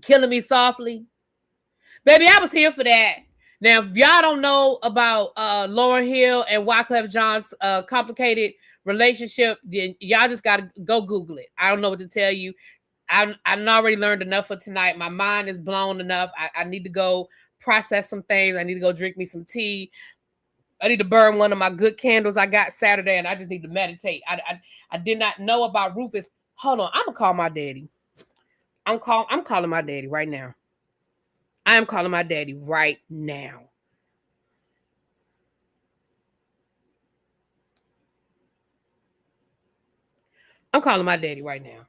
Killing Me Softly. Baby, I was here for that. Now, if y'all don't know about Lauryn Hill and Wyclef Jean's complicated relationship, then y'all just gotta go Google it. I don't know what to tell you. I've already learned enough for tonight. My mind is blown enough. I need to go process some things. I need to go drink me some tea. I need to burn one of my good candles I got Saturday, and I just need to meditate. I did not know about Rufus. Hold on, I'm gonna call my daddy. I'm calling my daddy right now. I am calling my daddy right now. I'm calling my daddy right now.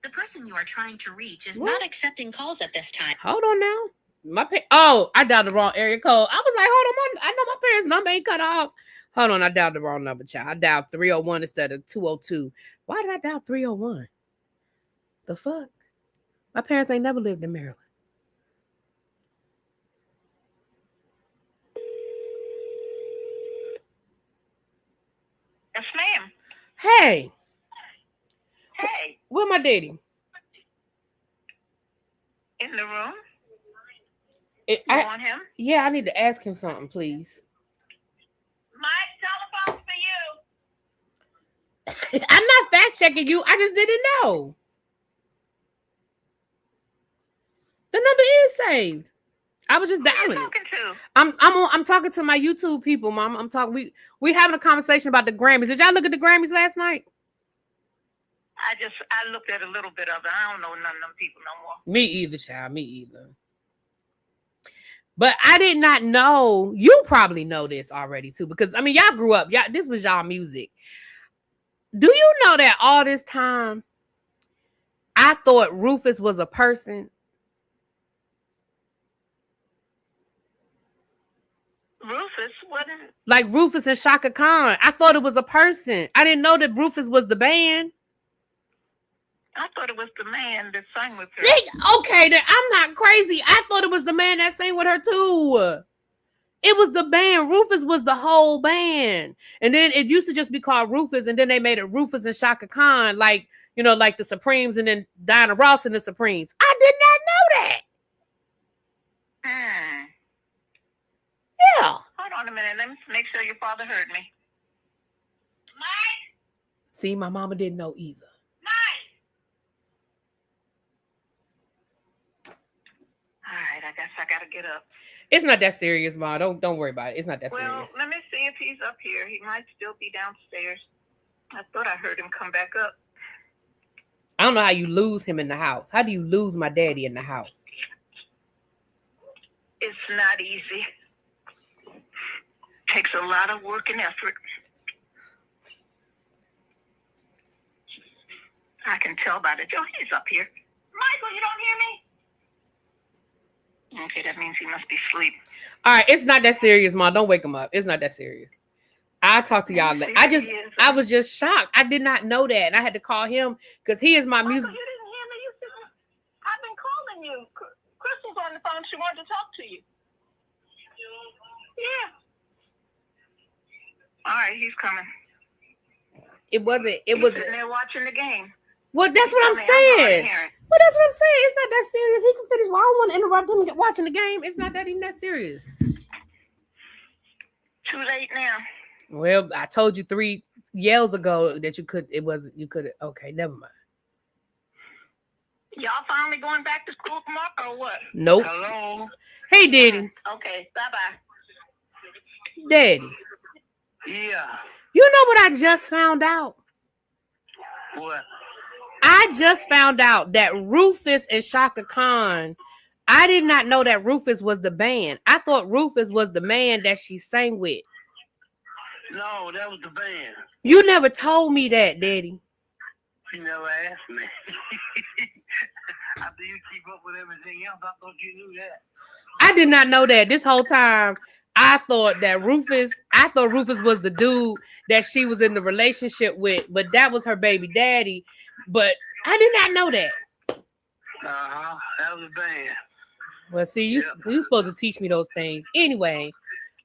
The person you are trying to reach is not accepting calls at this time. Hold on now. I dialed the wrong area code. I was like, hold on, I know my parents' number ain't cut off. Hold on, I dialed the wrong number, child. I dialed 301 instead of 202. Why did I dial 301? The fuck? My parents ain't never lived in Maryland. Yes, ma'am. Hey. Hey. Where my daddy? In the room? You want him? Yeah, I need to ask him something, please. My telephone's for you. I'm not fact checking you. I just didn't know. The number is saved. I was just dialing. Who are you talking to? I'm talking to my YouTube people, Mom. I'm talking. We having a conversation about the Grammys. Did y'all look at the Grammys last night? I looked at a little bit of it. I don't know none of them people no more. Me either, child. Me either. But I did not know. You probably know this already too, because I mean, y'all grew up. Y'all, this was y'all music. Do you know that all this time I thought Rufus was a person? Rufus? What is it? Like Rufus and Shaka Khan. I thought it was a person. I didn't know that Rufus was the band. I thought it was the man that sang with her. Okay, then I'm not crazy. I thought it was the man that sang with her too. It was the band. Rufus was the whole band. And then it used to just be called Rufus, and then they made it Rufus and Shaka Khan, like, you know, like the Supremes, and then Diana Ross and the Supremes. I did not know that. Yeah. Hold on a minute. Let me make sure your father heard me. Mike? See, my mama didn't know either. All right, I guess I gotta get up. It's not that serious, Ma. Don't worry about it. It's not that serious. Well, let me see if he's up here. He might still be downstairs. I thought I heard him come back up. I don't know how you lose him in the house. How do you lose my daddy in the house? It's not easy. Takes a lot of work and effort. I can tell by the Joe. He's up here. Michael, you don't hear me? Okay, that means he must be asleep. All right, it's not that serious, Ma. Don't wake him up. It's not that serious. I'll talk to y'all later. I was just shocked. I did not know that, and I had to call him because he is my music. You didn't hear me? I've been calling you. Crystal's on the phone. She wanted to talk to you. Yeah. All right, he's coming. It wasn't. He's sitting there watching the game. Well, that's what I'm saying. Well, that's what I'm saying. It's not that serious. He can finish. Well, I don't want to interrupt him watching the game. It's not that even that serious. Too late now. Well, I told you 3 yells ago that you could. It wasn't. You could. Okay, never mind. Y'all finally going back to school tomorrow or what? Nope. Hello. Hey, Daddy. Okay. Bye-bye. Daddy. Yeah. You know what I just found out? What? I just found out that Rufus and Shaka Khan, I did not know that Rufus was the band. I thought Rufus was the man that she sang with. No, that was the band. You never told me that, Daddy. You never asked me. After you keep up with everything else, I thought you knew that. I did not know that. This whole time, I thought Rufus was the dude that she was in the relationship with, but that was her baby daddy. But I did not know that. That was a band. Well, see, you supposed to teach me those things. Anyway,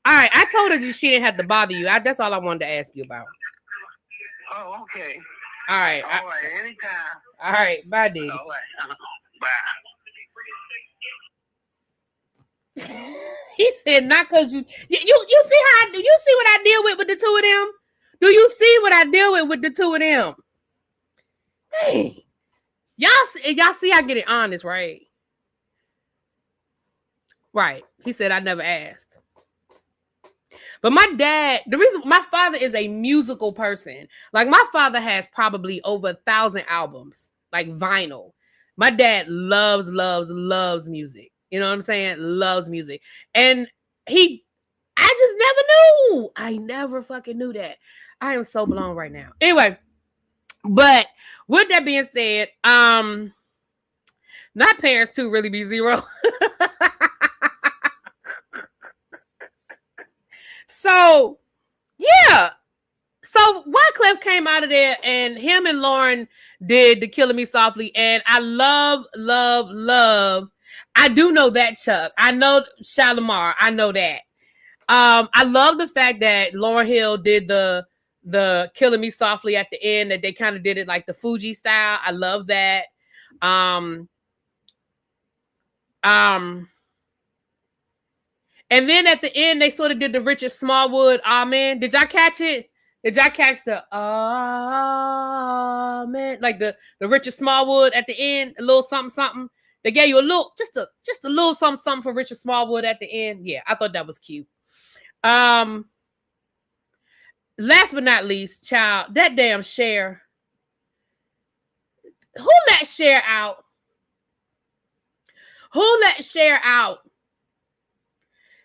all right, I told her that she didn't have to bother you. That's all I wanted to ask you about. Oh, okay. All right. All right, anytime. All right, bye, Daddy. All right. Bye. He said, "Not because you see how you see what I deal with the two of them? Do you see what I deal with the two of them? Hey, y'all see I get it honest, right? Right." He said, "I never asked." But my dad, the reason my father is a musical person, like my father has probably over 1,000 albums, like vinyl. My dad loves music. You know what I'm saying? Loves music. And I just never knew. I never fucking knew that. I am so blown right now. Anyway, but with that being said, not parents to really be zero. So, yeah. So Wyclef came out of there and him and Lauren did the Killing Me Softly. And I love. I do know that, Chuck. I know Shalimar. I know that. I love the fact that Lauryn Hill did the Killing Me Softly at the end, that they kind of did it like the Fuji style. I love that. And then at the end, they sort of did the Richard Smallwood Amen. Did y'all catch it? Did y'all catch the Amen? Like the Richard Smallwood at the end, a little something, something. They gave you a little, just a little something, something for Richard Smallwood at the end. Yeah, I thought that was cute. Last but not least, child, that damn Cher. Who let Cher out? Who let Cher out?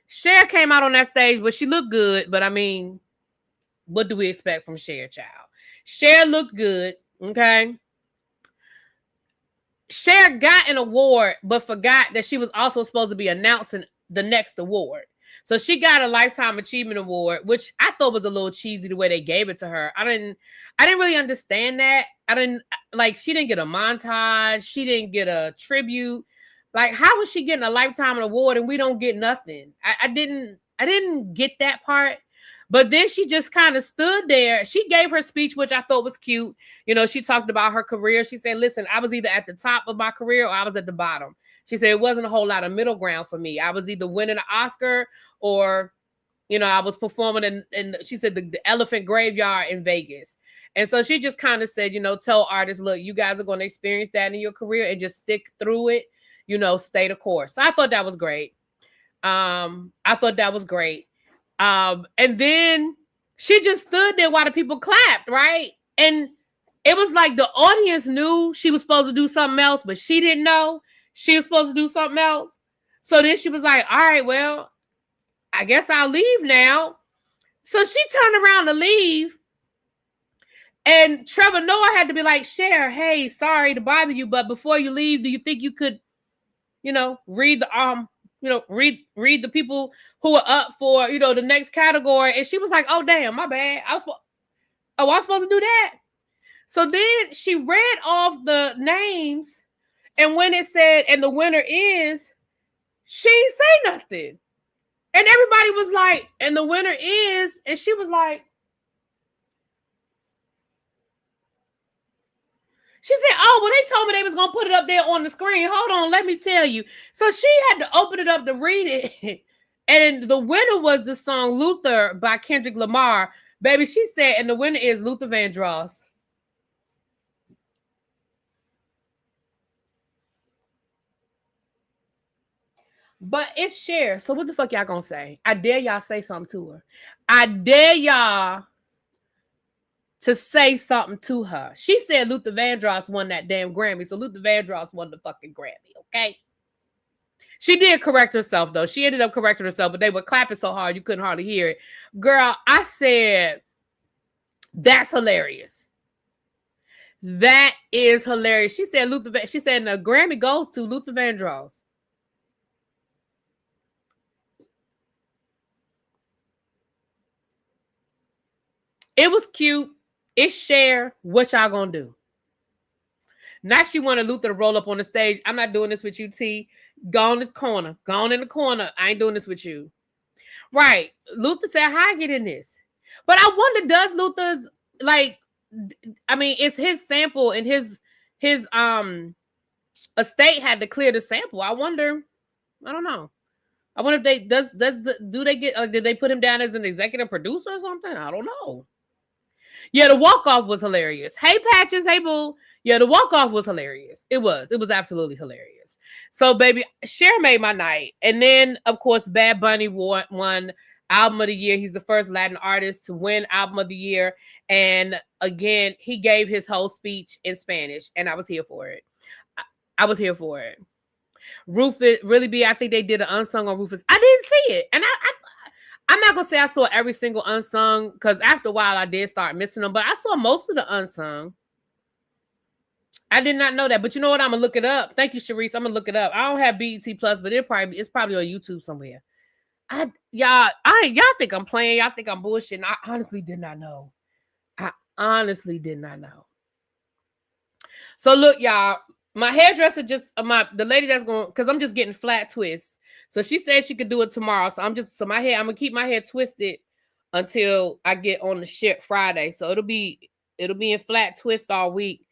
Cher came out on that stage, but she looked good. But I mean, what do we expect from Cher, child? Cher looked good, okay? Cher got an award, but forgot that she was also supposed to be announcing the next award. So she got a Lifetime Achievement Award, which I thought was a little cheesy the way they gave it to her. I didn't really understand that. She didn't get a montage. She didn't get a tribute. Like, how was she getting a Lifetime Award and we don't get nothing? I didn't get that part. But then she just kind of stood there. She gave her speech, which I thought was cute. You know, she talked about her career. She said, listen, I was either at the top of my career or I was at the bottom. She said it wasn't a whole lot of middle ground for me. I was either winning an Oscar or, you know, I was performing in she said, the Elephant Graveyard in Vegas. And so she just kind of said, you know, tell artists, look, you guys are going to experience that in your career and just stick through it. You know, stay the course. So I thought that was great. And then she just stood there while the people clapped, right? And it was like the audience knew she was supposed to do something else, but she didn't know she was supposed to do something else. So then she was like, all right, well, I guess I'll leave now. So she turned around to leave. And Trevor Noah had to be like, Cher, hey, sorry to bother you, but before you leave, do you think you could, you know, read the people who are up for, you know, the next category? And she was like, oh, damn, my bad. I was supposed to do that. So then she read off the names. And when it said, and the winner is, she didn't say nothing. And everybody was like, and the winner is, and she was like, she said, oh, well, they told me they was going to put it up there on the screen. Hold on, let me tell you. So she had to open it up to read it. And the winner was the song Luther by Kendrick Lamar. Baby, she said, and the winner is Luther Vandross. But it's Cher. So what the fuck y'all gonna say? I dare y'all say something to her. I dare y'all to say something to her. She said Luther Vandross won that damn Grammy. So Luther Vandross won the fucking Grammy, okay? She did correct herself, though. She ended up correcting herself, but they were clapping so hard you couldn't hardly hear it. Girl, I said, that's hilarious. That is hilarious. She said she said the Grammy goes to Luther Vandross. It was cute. It's Cher. What y'all gonna do? Now she wanted Luther to roll up on the stage. I'm not doing this with you, T. Go in the corner. Go on in the corner. I ain't doing this with you. Right. Luther said, how I get in this? But I wonder, does Luther's, like, I mean, it's his sample and his estate had to clear the sample. I wonder, I don't know. I wonder if do they get, did they put him down as an executive producer or something? I don't know. Yeah, the walk-off was hilarious. Hey, Patches. Hey, Boo. Yeah, the walk-off was hilarious. It was absolutely hilarious. So, baby, Cher made my night. And then, of course, Bad Bunny won Album of the Year. He's the first Latin artist to win Album of the Year. And, again, he gave his whole speech in Spanish. And I was here for it. I was here for it. Rufus, I think they did an unsung on Rufus. I didn't see it. And I'm not going to say I saw every single unsung, because after a while I did start missing them, but I saw most of the unsung. I did not know that, but you know what? I'm going to look it up. Thank you, Sharice. I'm going to look it up. I don't have BET Plus, but it's probably on YouTube somewhere. Y'all think I'm playing. Y'all think I'm bullshitting. I honestly did not know. I honestly did not know. So look, y'all, my hairdresser the lady that's going, because I'm just getting flat twists. So she said she could do it tomorrow. So I'm gonna keep my hair twisted until I get on the ship Friday. So it'll be in flat twist all week.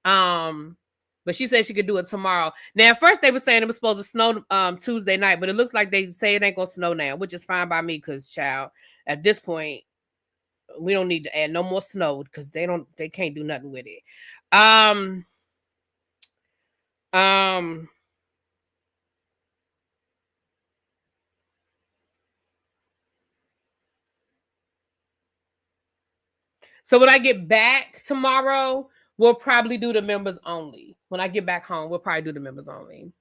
But she said she could do it tomorrow. Now, at first they were saying it was supposed to snow Tuesday night, but it looks like they say it ain't gonna snow now, which is fine by me, because child, at this point, we don't need to add no more snow because they can't do nothing with it. So when I get back tomorrow, we'll probably do the members only. When I get back home, we'll probably do the members only.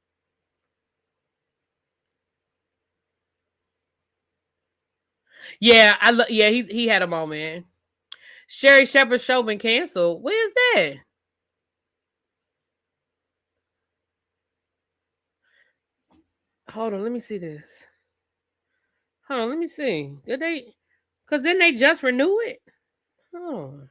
Yeah, he had a moment. Sherry Shepherd's show been canceled. Where's that? Hold on, let me see this. Hold on, let me see. Did they? Because didn't they just renew it? Oh.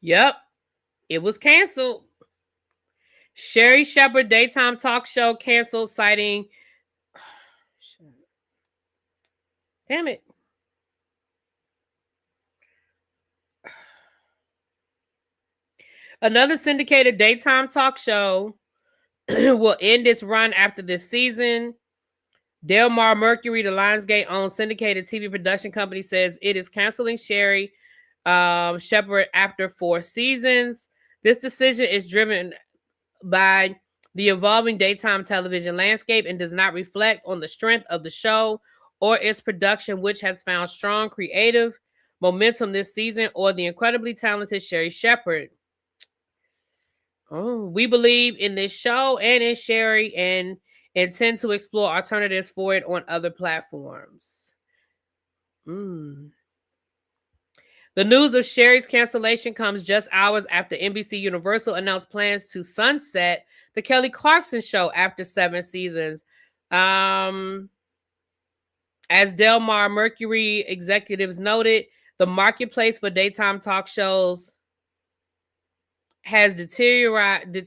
Yep, it was canceled. Sherry Shepherd daytime talk show canceled, citing. Damn it. Another syndicated daytime talk show will end its run after this season. Delmar Mercury, the Lionsgate-owned syndicated TV production company, says it is canceling Sherry Shepherd after 4 seasons. This decision is driven by the evolving daytime television landscape and does not reflect on the strength of the show or its production, which has found strong creative momentum this season, or the incredibly talented Sherry Shepherd. Oh, we believe in this show and in Sherry and intend to explore alternatives for it on other platforms. The news of Sherry's cancellation comes just hours after NBC Universal announced plans to sunset the Kelly Clarkson show after 7 seasons. As Delmar Mercury executives noted, the marketplace for daytime talk shows has deteriorated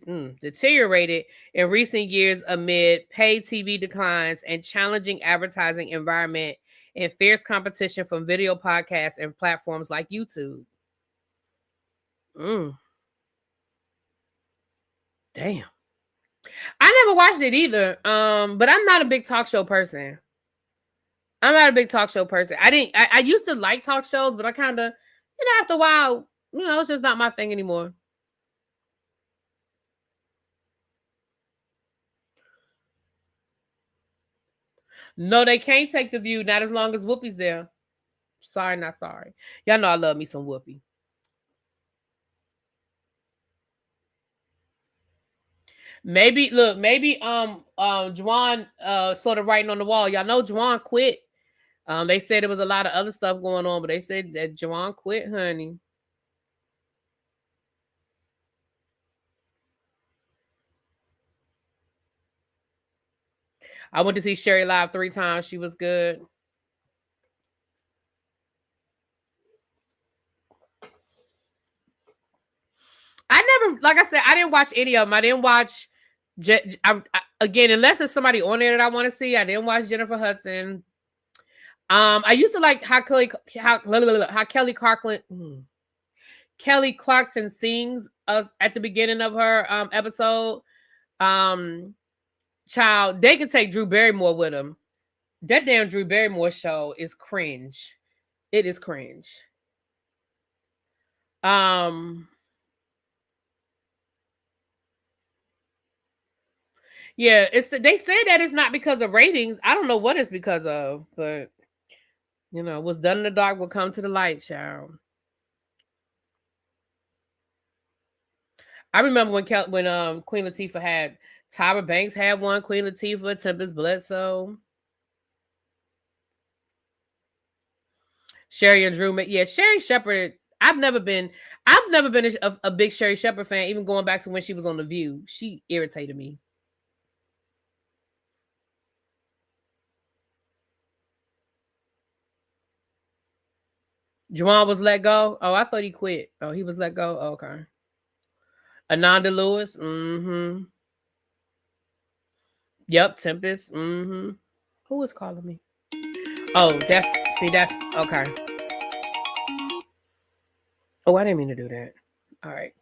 in recent years amid paid TV declines and challenging advertising environment and fierce competition from video podcasts and platforms like YouTube. Damn. I never watched it either. But I'm not a big talk show person. I used to like talk shows, but I kind of, after a while, it's just not my thing anymore. No, they can't take The View, not as long as Whoopi's there. Sorry, not sorry. Y'all know I love me some Whoopi. Maybe Juwan sort of writing on the wall. Y'all know Juwan quit. They said there was a lot of other stuff going on, but they said that Juwan quit, honey. I went to see Sherry live 3 times. She was good. I never, like I said, I didn't watch any of them. I didn't watch, again, unless it's somebody on there that I want to see. I didn't watch Jennifer Hudson. I used to like how Kelly Clarkson sings us at the beginning of her episode. Child, they can take Drew Barrymore with them. That damn Drew Barrymore show is cringe. It is cringe. Yeah, they say that it's not because of ratings. I don't know what it's because of, but what's done in the dark will come to the light, child. I remember when Queen Latifah had Tyra Banks had one, Queen Latifah, Tempest Bledsoe. Sherry and Drew. Yeah, Sherry Shepherd. I've never been a big Sherry Shepherd fan, even going back to when she was on The View. She irritated me. Juwan was let go. Oh, I thought he quit. Oh, he was let go. Oh, okay. Ananda Lewis. Mm-hmm. Yep, Tempest. Mm-hmm. Who was calling me? Oh, that's okay. Oh, I didn't mean to do that. All right.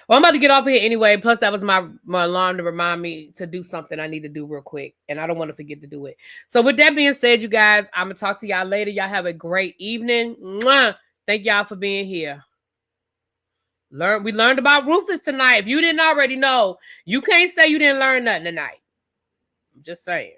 Well, I'm about to get off here anyway. Plus, that was my alarm to remind me to do something I need to do real quick. And I don't want to forget to do it. So with that being said, you guys, I'm going to talk to y'all later. Y'all have a great evening. Mwah! Thank y'all for being here. We learned about Rufus tonight. If you didn't already know, you can't say you didn't learn nothing tonight. I'm just saying.